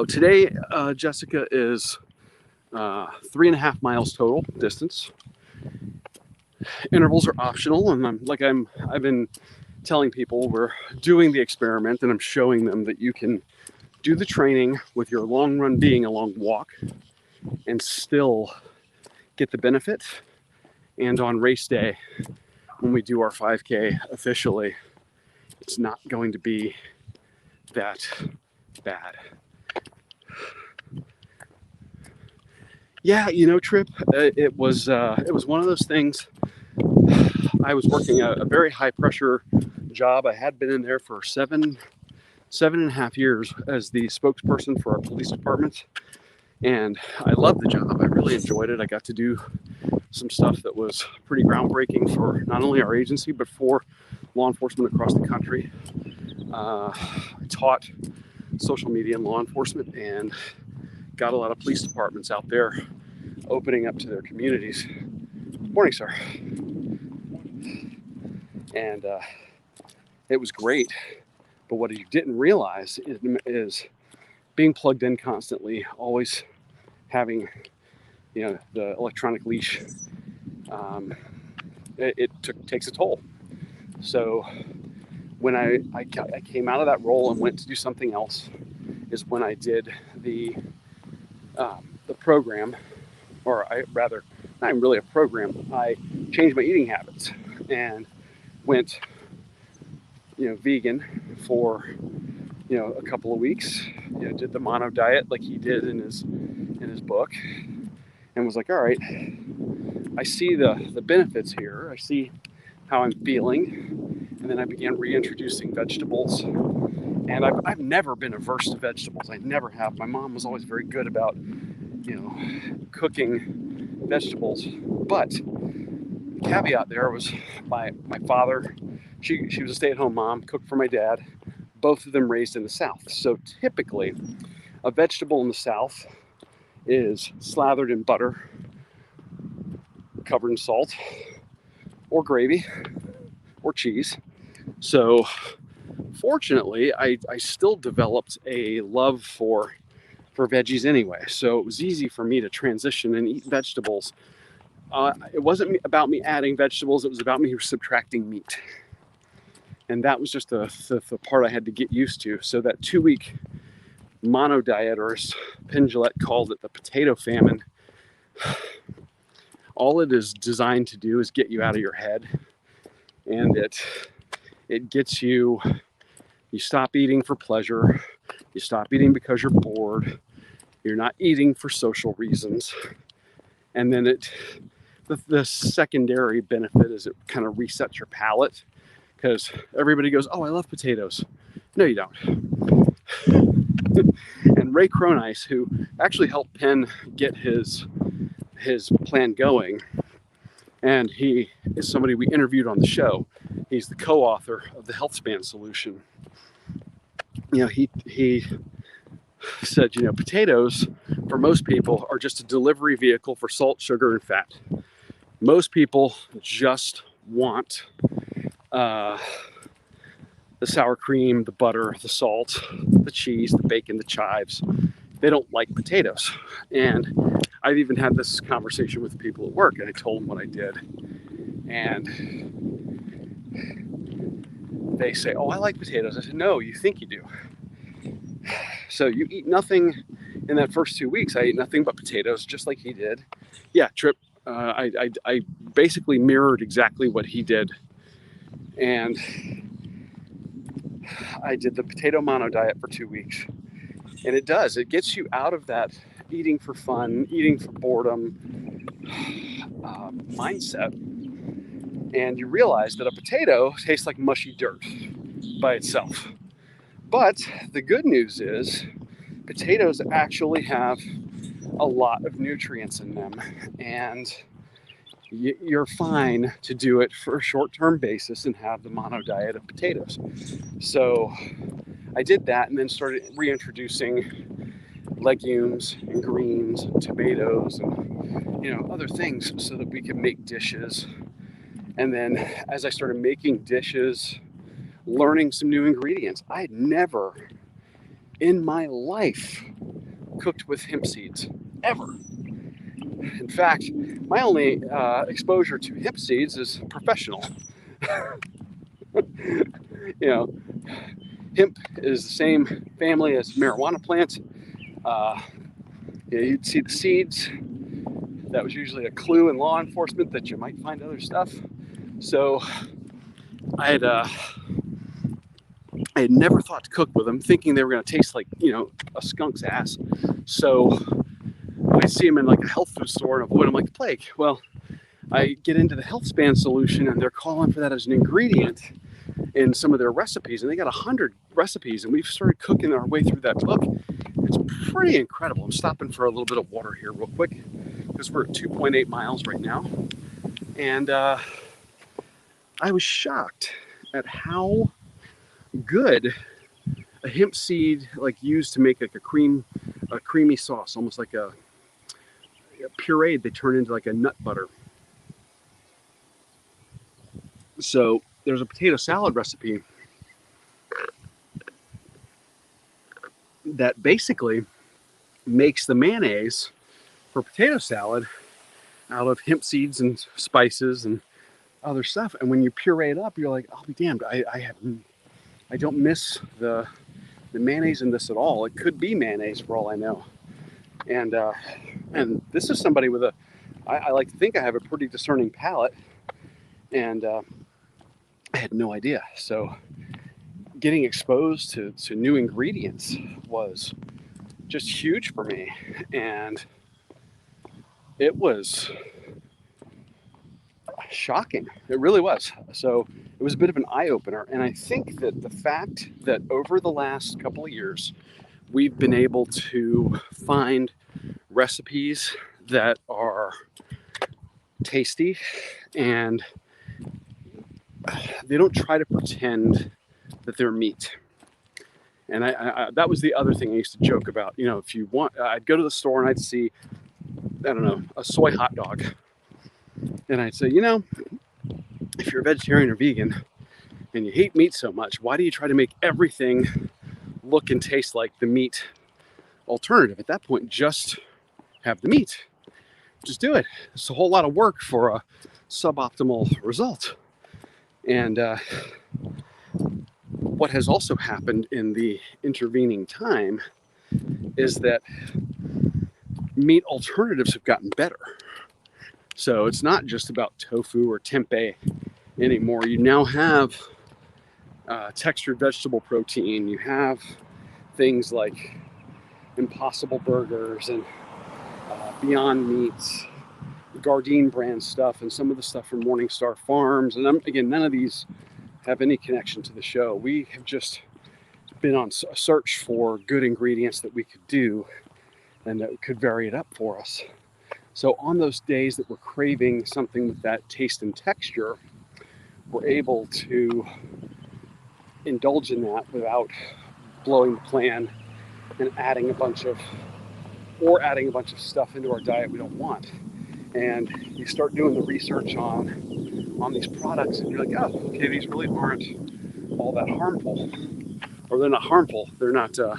today, Jessica is 3.5 miles total distance. Intervals are optional, and I've been telling people we're doing the experiment, and I'm showing them that you can do the training with your long run being a long walk and still get the benefit. And on race day, when we do our 5K officially, it's not going to be that bad. Yeah, Trip, it was one of those things. I was working a very high pressure job. I had been in there for 7.5 years as the spokesperson for our police department. And I loved the job. I really enjoyed it. I got to do some stuff that was pretty groundbreaking for not only our agency, but for law enforcement across the country. I taught social media and law enforcement, and got a lot of police departments out there opening up to their communities. Morning, sir. And it was great. But what you didn't realize is being plugged in constantly, always having, the electronic leash, it takes a toll. So when I came out of that role and went to do something else, is when I did the program, or not even really a program. I changed my eating habits and went, vegan for, a couple of weeks. Did the mono diet like he did in his book, and was like, all right, I see the benefits here. I see how I'm feeling, and then I began reintroducing vegetables. And I've never been averse to vegetables. I never have. My mom was always very good about, cooking vegetables. But the caveat there was my father. She was a stay-at-home mom, cooked for my dad. Both of them raised in the South. So typically, a vegetable in the South is slathered in butter, covered in salt, or gravy, or cheese. So fortunately, I still developed a love for veggies anyway. So it was easy for me to transition and eat vegetables. It wasn't about me adding vegetables. It was about me subtracting meat. And that was just the part I had to get used to. So that 2-week mono diet, or as Penn Jillette called it, the potato famine, all it is designed to do is get you out of your head. And it gets you stop eating for pleasure. You stop eating because you're bored. You're not eating for social reasons. And then the secondary benefit is it kind of resets your palate, because everybody goes, oh, I love potatoes. No, you don't. And Ray Cronice, who actually helped Penn get his plan going, and he is somebody we interviewed on the show. He's the co-author of the Health Span Solution. He said, potatoes for most people are just a delivery vehicle for salt, sugar, and fat. Most people just want the sour cream, the butter, the salt, the cheese, the bacon, the chives. They don't like potatoes. And I've even had this conversation with people at work, and I told them what I did. And they say, oh, I like potatoes. I said, no, you think you do. So you eat nothing in that first 2 weeks. I ate nothing but potatoes, just like he did. Yeah, Trip, I basically mirrored exactly what he did. And I did the potato mono diet for 2 weeks. And it gets you out of that eating for fun, eating for boredom mindset. And you realize that a potato tastes like mushy dirt by itself. But the good news is potatoes actually have a lot of nutrients in them, and you're fine to do it for a short-term basis and have the mono diet of potatoes. So I did that, and then started reintroducing legumes and greens and tomatoes and other things so that we could make dishes. And then as I started making dishes, learning some new ingredients, I had never in my life cooked with hemp seeds, ever. In fact, my only exposure to hemp seeds is professional. Hemp is the same family as marijuana plants. You'd see the seeds. That was usually a clue in law enforcement that you might find other stuff. So I had never thought to cook with them, thinking they were going to taste like, a skunk's ass. So I see them in like a health food store and avoid them like the plague. Well, I get into the Health Span Solution, and they're calling for that as an ingredient in some of their recipes. And they got 100 recipes, and we've started cooking our way through that book. It's pretty incredible. I'm stopping for a little bit of water here real quick, because we're at 2.8 miles right now. And I was shocked at how good a hemp seed, like used to make like a cream a creamy sauce, almost like a pureed. They turn into like a nut butter. So there's a potato salad recipe that basically makes the mayonnaise for potato salad out of hemp seeds and spices and other stuff. And when you puree it up, you're like, I'll be damned. I don't miss the mayonnaise in this at all. It could be mayonnaise for all I know. And this is somebody with I like to think I have a pretty discerning palate, and I had no idea. So getting exposed to new ingredients was just huge for me, and it was shocking. It really was. So it was a bit of an eye-opener, and I think that the fact that over the last couple of years we've been able to find recipes that are tasty and they don't try to pretend that they're meat. And I that was the other thing I used to joke about. You know, if you want, I'd go to the store and I'd see, I don't know, a soy hot dog. And I'd say, you know, if you're a vegetarian or vegan and you hate meat so much, why do you try to make everything look and taste like the meat alternative? At that point, just have the meat. Just do it. It's a whole lot of work for a suboptimal result. And what has also happened in the intervening time is that meat alternatives have gotten better. So it's not just about tofu or tempeh anymore. You now have textured vegetable protein. You have things like Impossible Burgers and Beyond Meats, Gardein brand stuff, and some of the stuff from Morningstar Farms. And again, none of these have any connection to the show. We have just been on a search for good ingredients that we could do and that could vary it up for us. So on those days that we're craving something with that taste and texture, we're able to indulge in that without blowing the plan and adding a bunch of stuff into our diet we don't want. And you start doing the research on these products and you're like, oh, okay, these really aren't all that harmful. Or they're not harmful. They're not, people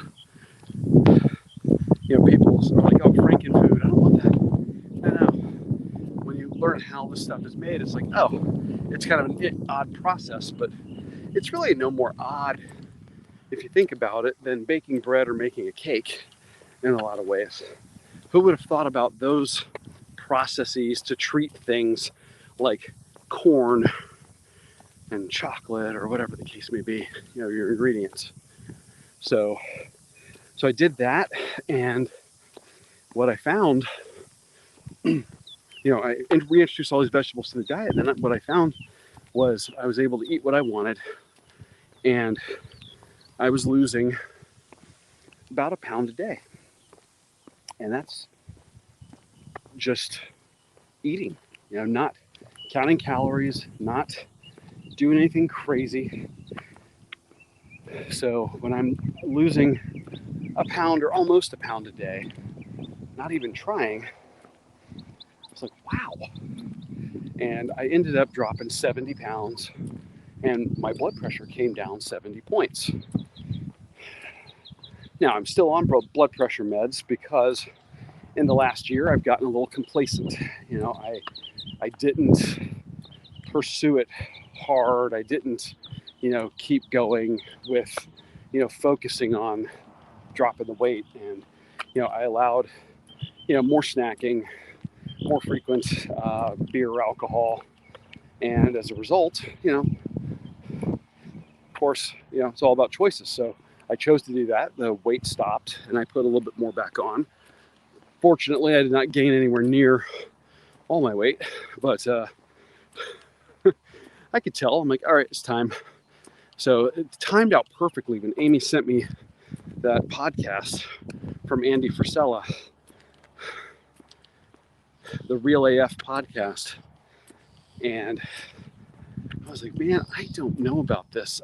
are like, oh, Frankenfood, I don't want that. No. When you learn how this stuff is made, it's like, oh, it's kind of an odd process, but it's really no more odd if you think about it than baking bread or making a cake in a lot of ways. Who would have thought about those processes to treat things like corn and chocolate or whatever the case may be, your ingredients. So I did that, and what I found, I reintroduced all these vegetables to the diet, and then what I found was I was able to eat what I wanted, and I was losing about a pound a day. And that's just eating, not counting calories, not doing anything crazy. So when I'm losing a pound or almost a pound a day, not even trying, it's like, wow. And I ended up dropping 70 pounds and my blood pressure came down 70 points. Now I'm still on blood pressure meds because in the last year I've gotten a little complacent. I didn't pursue it hard. I didn't, keep going with, focusing on dropping the weight. And, I allowed, more snacking, more frequent beer or alcohol. And as a result, of course, it's all about choices. So I chose to do that. The weight stopped and I put a little bit more back on. Fortunately, I did not gain anywhere near all my weight, but I could tell. I'm like, all right, it's time. So it timed out perfectly when Amy sent me that podcast from Andy Frisella, the Real AF podcast. And I was like, man, I don't know about this.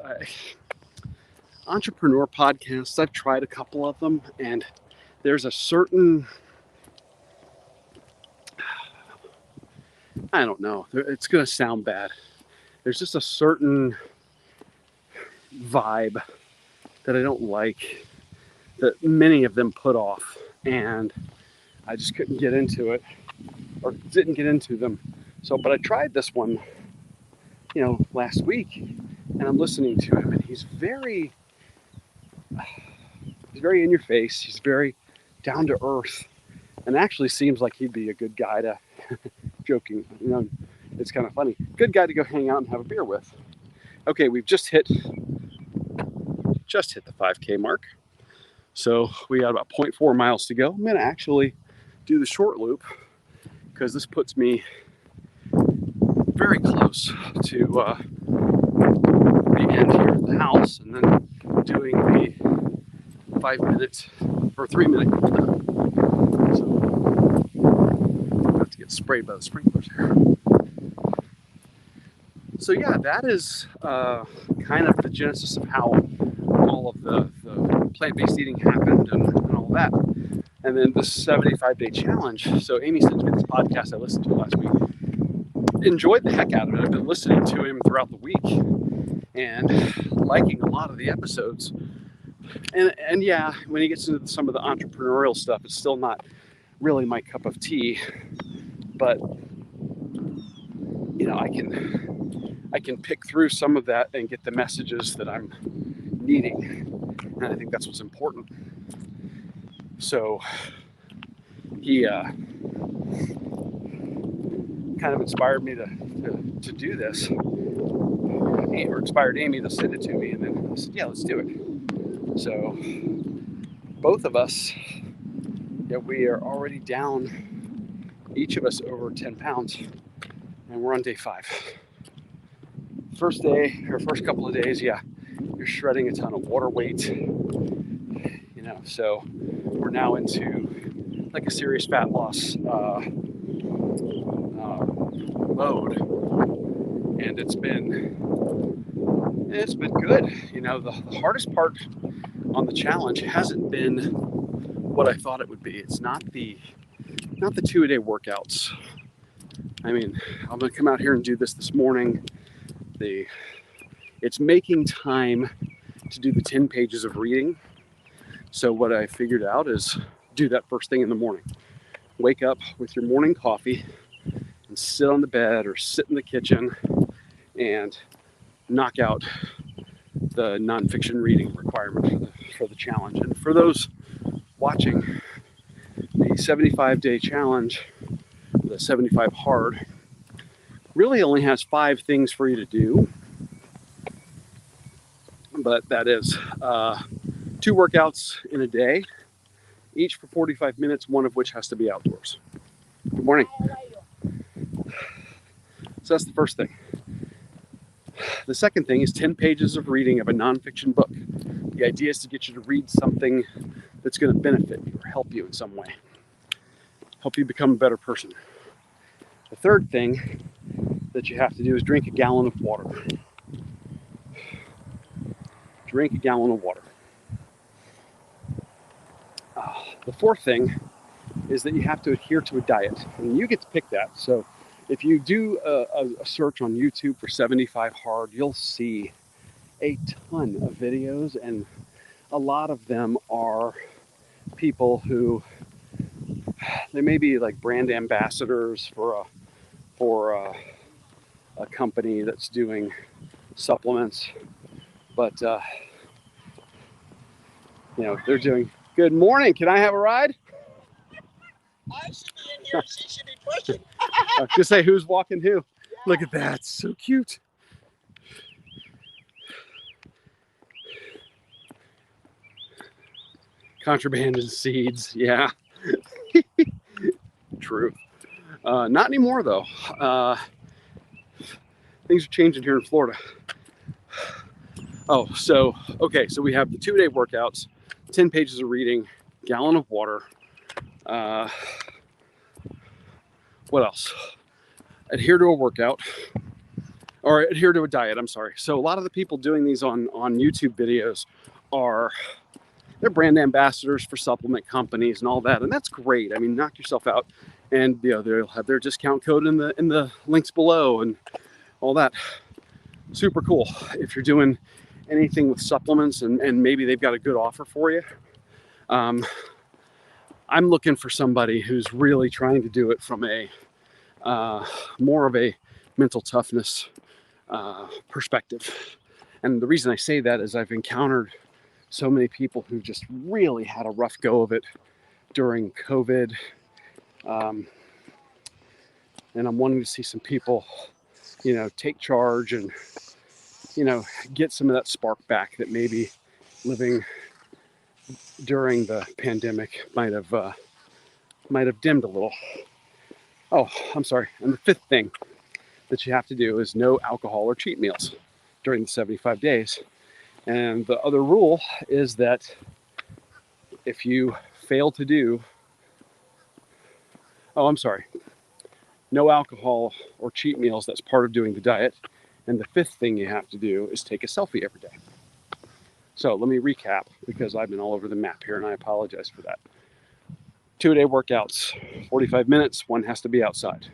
Entrepreneur podcasts, I've tried a couple of them, and there's a certain, I don't know, it's going to sound bad. There's just a certain vibe that I don't like, that many of them put off, and I just couldn't get into it, or didn't get into them. So, but I tried this one, last week, and I'm listening to him, and he's very in your face. He's very down to earth, and actually seems like he'd be a good guy to, joking, it's kind of funny, good guy to go hang out and have a beer with. Okay, we've just hit the 5K mark. So we got about 0.4 miles to go. I'm going to actually do the short loop because this puts me very close to the end here at the house, and then doing the 5-minute or 3-minute cool down. So not to get sprayed by the sprinklers here. So yeah, that is kind of the genesis of how all of the plant-based eating happened and all that. And then the 75-day challenge. So Amy sent me this podcast I listened to last week. Enjoyed the heck out of it. I've been listening to him throughout the week and liking a lot of the episodes. And yeah, when he gets into some of the entrepreneurial stuff, it's still not really my cup of tea. But I can pick through some of that and get the messages that I'm needing. And I think that's what's important. So he kind of inspired me to do this, or inspired Amy to send it to me, and then I said, yeah, let's do it. So both of us, we are already down, each of us over 10 pounds, and we're on day 5. First day, or first couple of days, you're shredding a ton of water weight, so we're now into like a serious fat loss mode, and it's been good. The hardest part on the challenge hasn't been what I thought it would be. It's not the 2-a-day workouts. I mean, I'm gonna come out here and do this morning. It's making time to do the 10 pages of reading. So what I figured out is do that first thing in the morning. Wake up with your morning coffee and sit on the bed or sit in the kitchen and knock out the nonfiction reading requirement for the challenge. And for those watching, the 75-day challenge, the 75 hard, really only has 5 things for you to do. But that is 2 workouts in a day, each for 45 minutes, one of which has to be outdoors. Good morning. So that's the first thing. The second thing is 10 pages of reading of a nonfiction book. The idea is to get you to read something that's going to benefit you or help you in some way, help you become a better person. The third thing that you have to do is drink a gallon of water. Drink a gallon of water. The fourth thing is that you have to adhere to a diet, and you get to pick that. So if you do a search on YouTube for 75 hard, you'll see a ton of videos, and a lot of them are people who, they may be like brand ambassadors for a company that's doing supplements, but they're doing. Good morning. Can I have a ride? I should be in here. She should be pushing. Just say who's walking who. Yeah. Look at that. So cute. Contraband and seeds. Yeah. True. Not anymore, though. Things are changing here in Florida. Oh, so we have the 2-day workouts, 10 pages of reading, gallon of water. What else? Adhere to a workout, or adhere to a diet. I'm sorry. So a lot of the people doing these on YouTube videos are they're brand ambassadors for supplement companies and all that, and that's great. I mean, knock yourself out, and they'll have their discount code in the links below and all that. Super cool. If you're doing anything with supplements and maybe they've got a good offer for you. I'm looking for somebody who's really trying to do it from a more of a mental toughness perspective. And the reason I say that is I've encountered so many people who just really had a rough go of it during COVID. And I'm wanting to see some people, take charge and, get some of that spark back that maybe living during the pandemic might have dimmed a little. Oh, I'm sorry. And the fifth thing that you have to do is no alcohol or cheat meals during the 75 days. And the other rule is that if you fail to do, no alcohol or cheat meals, that's part of doing the diet. And the fifth thing you have to do is take a selfie every day. So let me recap because I've been all over the map here and I apologize for that. 2-a-day workouts, 45 minutes, one has to be outside.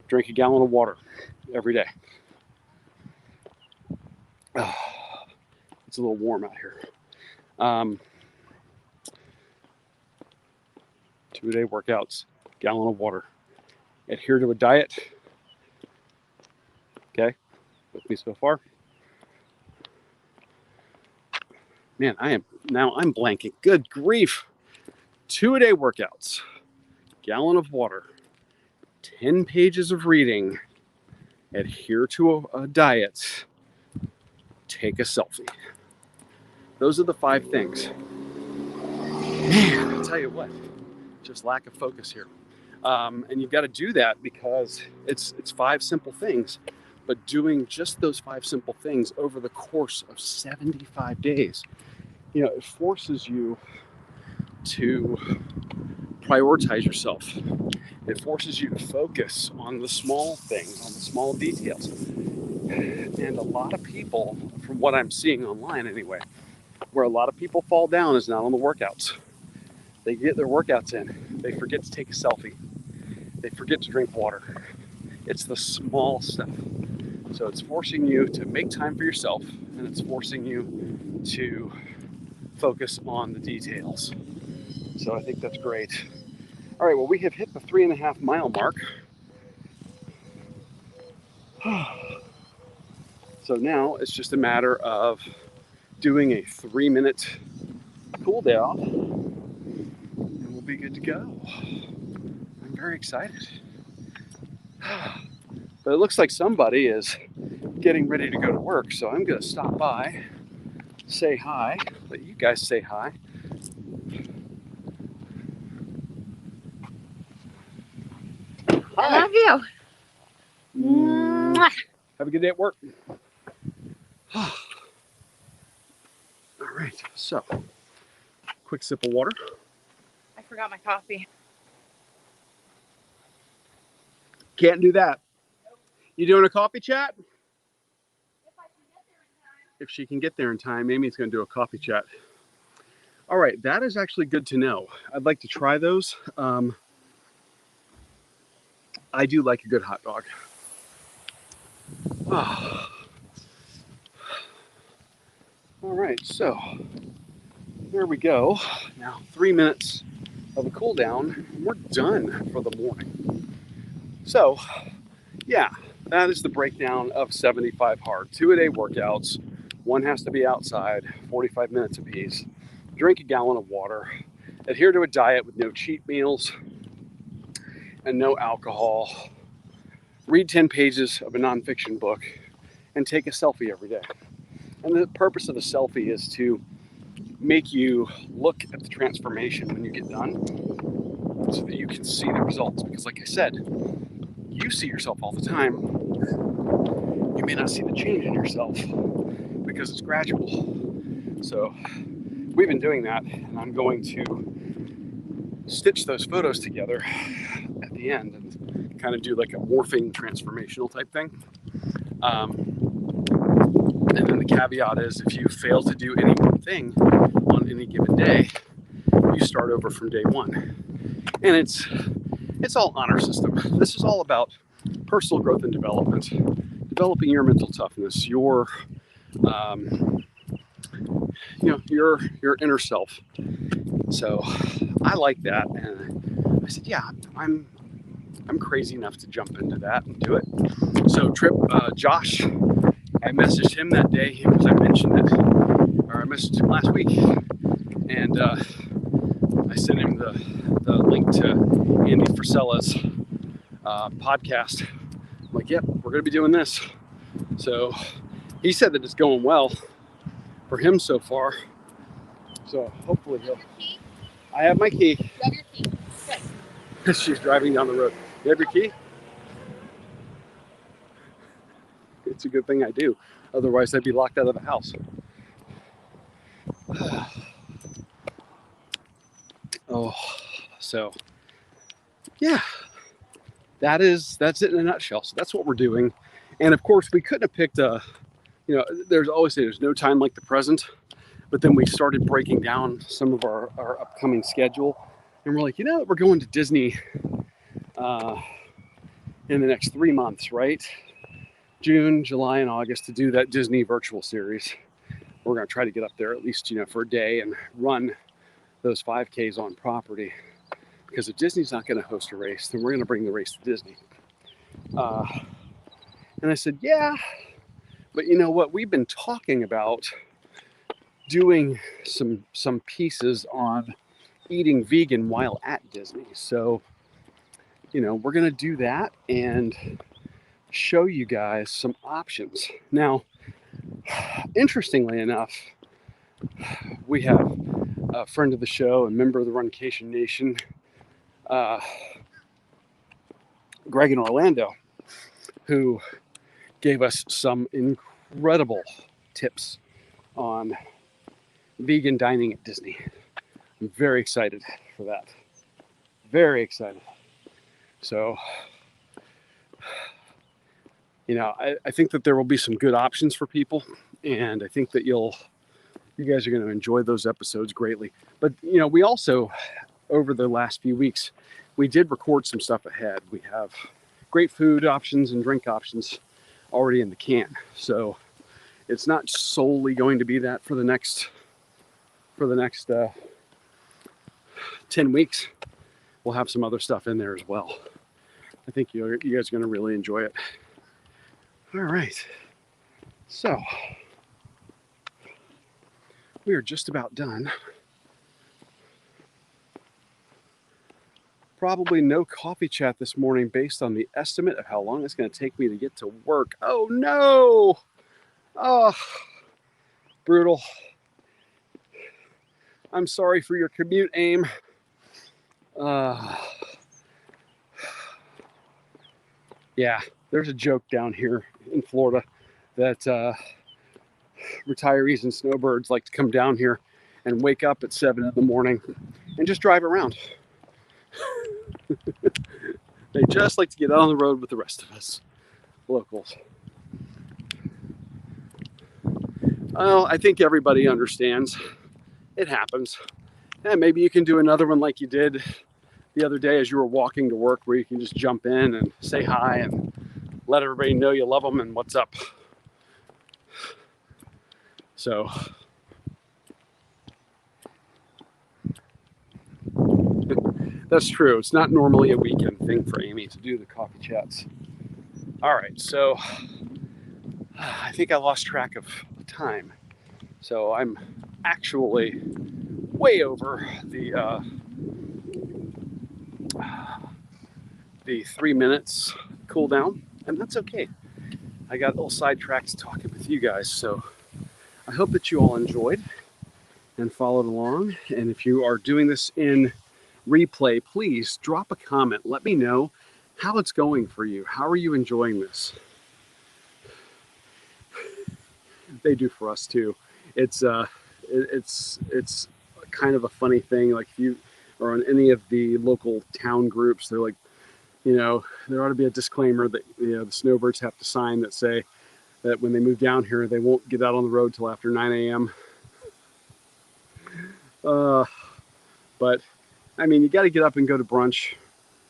Drink a gallon of water every day. It's a little warm out here. 2-a-day workouts, gallon of water. Adhere to a diet. Okay, with me so far. Man, I'm blanking. Good grief. 2-a-day workouts, gallon of water, 10 pages of reading, adhere to a diet, take a selfie. Those are the 5 things. Man, I'll tell you what, just lack of focus here. And you've got to do that because it's 5 simple things, but doing just those 5 simple things over the course of 75 days, it forces you to prioritize yourself. It forces you to focus on the small things, on the small details. And a lot of people, from what I'm seeing online anyway, where a lot of people fall down is not on the workouts. They get their workouts in, they forget to take a selfie, they forget to drink water. It's the small stuff. So it's forcing you to make time for yourself, and it's forcing you to focus on the details. So I think that's great. All right, well, we have hit the 3.5 mile mark. So now it's just a matter of doing a 3-minute cool down, and we'll be good to go. I'm very excited. But it looks like somebody is getting ready to go to work, so I'm going to stop by, say hi, let you guys say hi. I love you. Mwah. Have a good day at work. All right, so quick sip of water. I forgot my coffee. Can't do that. You doing a coffee chat? If she can get there in time, Amy's going to do a coffee chat. All right, that is actually good to know. I'd like to try those. I do like a good hot dog. Oh. All right, so there we go. Now 3 minutes of a cool down, and we're done for the morning. So, yeah, that is the breakdown of 75 hard 2-a-day workouts. One has to be outside, 45 minutes apiece. Drink a gallon of water. Adhere to a diet with no cheat meals and no alcohol. Read 10 pages of a nonfiction book and take a selfie every day. And the purpose of the selfie is to make you look at the transformation when you get done so that you can see the results. Because like I said, you see yourself all the time. You may not see the change in yourself because it's gradual. So we've been doing that, and I'm going to stitch those photos together at the end and kind of do like a morphing transformational type thing. And then the caveat is if you fail to do any one thing, on any given day, you start over from day one. And it's all honor system. This is all about personal growth and development, developing your mental toughness, your your inner self. So I like that, and I said, yeah, I'm crazy enough to jump into that and do it. So Josh, I messaged him that day because I mentioned it, or I messaged him last week, and I sent him the link to Andy Frisella's podcast. I'm like, yep, we're going to be doing this. So he said that it's going well for him so far. So hopefully he'll. I have my key. You have your key. Good. She's driving down the road. You have your key? It's a good thing I do. Otherwise, I'd be locked out of the house. Oh, so yeah, that's it in a nutshell. So that's what we're doing. And of course, we couldn't have picked there's no time like the present. But then we started breaking down some of our upcoming schedule. And we're like, we're going to Disney in the next 3 months, right? June, July, and August to do that Disney virtual series. We're going to try to get up there at least, for a day and run those 5Ks on property. Because if Disney's not going to host a race, then we're going to bring the race to Disney. And I said, yeah, but you know what? We've been talking about doing some pieces on eating vegan while at Disney. So, we're going to do that and show you guys some options. Now, interestingly enough, we have a friend of the show, a member of the Runcation Nation, Greg in Orlando, who gave us some incredible tips on vegan dining at Disney. I'm very excited for that. Very excited. So, I think that there will be some good options for people, and I think that you guys are going to enjoy those episodes greatly. But, we also, over the last few weeks, we did record some stuff ahead. We have great food options and drink options already in the can. So it's not solely going to be that for the next 10 weeks. We'll have some other stuff in there as well. I think you guys are going to really enjoy it. All right. So we are just about done. Probably no coffee chat this morning based on the estimate of how long it's going to take me to get to work. Oh no! Oh, brutal. I'm sorry for your commute, AIM. Yeah, there's a joke down here in Florida that retirees and snowbirds like to come down here and wake up at 7 in the morning and just drive around. They just like to get out on the road with the rest of us locals. Well, I think everybody understands. It happens. And maybe you can do another one like you did the other day as you were walking to work, where you can just jump in and say hi and let everybody know you love them and what's up. So that's true. It's not normally a weekend thing for Amy to do the coffee chats. All right, so I think I lost track of time. So I'm actually way over the 3 minutes cool down, and that's okay. I got a little sidetracked talking with you guys, so I hope that you all enjoyed and followed along. And if you are doing this in replay, please drop a comment. Let me know how it's going for you. How are you enjoying this? They do for us too. It's kind of a funny thing. Like if you are on any of the local town groups, they're like, there ought to be a disclaimer that the snowbirds have to sign that say that when they move down here, they won't get out on the road till after 9 a.m. But I mean, you got to get up and go to brunch,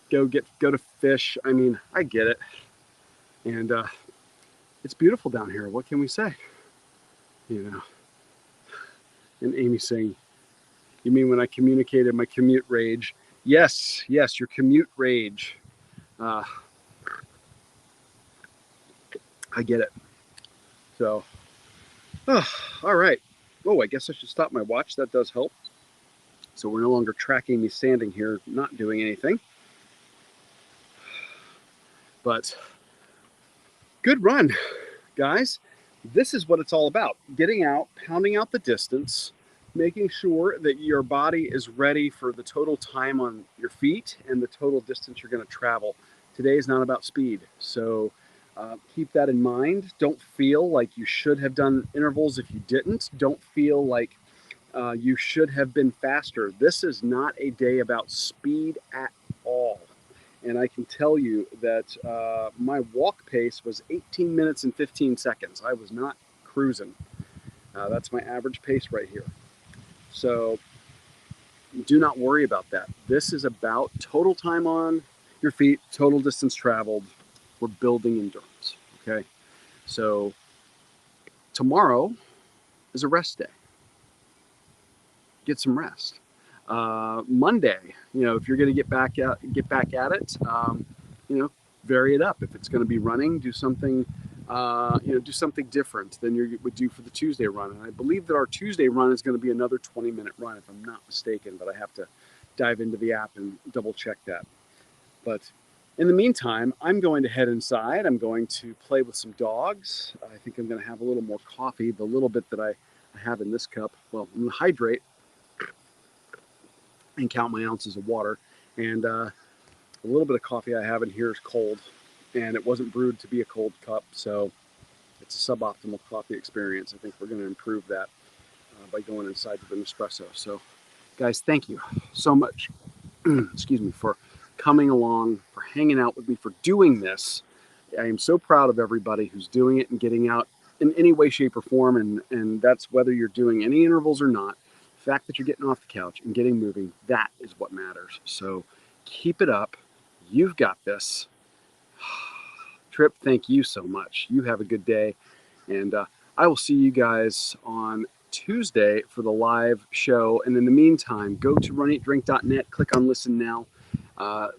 go to fish. I mean, I get it, and it's beautiful down here. What can we say? You know. And Amy saying, "You mean when I communicated my commute rage?" Yes, yes, your commute rage. Uh, I get it. So, all right. Oh, I guess I should stop my watch. That does help. So we're no longer tracking me standing here, not doing anything. But good run, guys. This is what it's all about. Getting out, pounding out the distance, making sure that your body is ready for the total time on your feet and the total distance you're going to travel. Today is not about speed. So keep that in mind. Don't feel like you should have done intervals if you didn't. Don't feel like you should have been faster. This is not a day about speed at all. And I can tell you that my walk pace was 18 minutes and 15 seconds. I was not cruising. That's my average pace right here. So do not worry about that. This is about total time on your feet, total distance traveled. We're building endurance. Okay. So tomorrow is a rest day. Get some rest. Monday, if you're going to get back at it, you know, vary it up. If it's going to be running, do something, do something different than you would do for the Tuesday run. And I believe that our Tuesday run is going to be another 20-minute run, if I'm not mistaken. But I have to dive into the app and double check that. But in the meantime, I'm going to head inside. I'm going to play with some dogs. I think I'm going to have a little more coffee. The little bit that I have in this cup, well, I'm going to hydrate and count my ounces of water. And a little bit of coffee I have in here is cold, and it wasn't brewed to be a cold cup, so it's a suboptimal coffee experience. I think we're going to improve that by going inside with an espresso. So, guys, thank you so much. Excuse me, for coming along, for hanging out with me, for doing this. I am so proud of everybody who's doing it and getting out in any way, shape, or form, and that's whether you're doing any intervals or not. The fact that you're getting off the couch and getting moving, that is what matters. So keep it up. You've got this. Trip, thank you so much. You have a good day. And I will see you guys on Tuesday for the live show. And in the meantime, go to runeatdrink.net, click on listen now,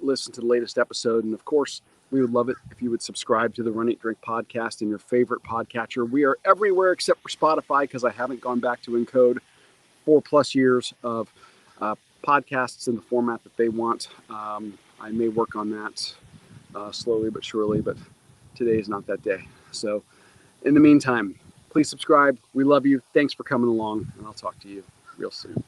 listen to the latest episode. And of course, we would love it if you would subscribe to the Run Eat Drink podcast in your favorite podcatcher. We are everywhere except for Spotify because I haven't gone back to encode 4+ years of podcasts in the format that they want. I may work on that slowly but surely, but today is not that day. So in the meantime, please subscribe. We love you. Thanks for coming along, and I'll talk to you real soon.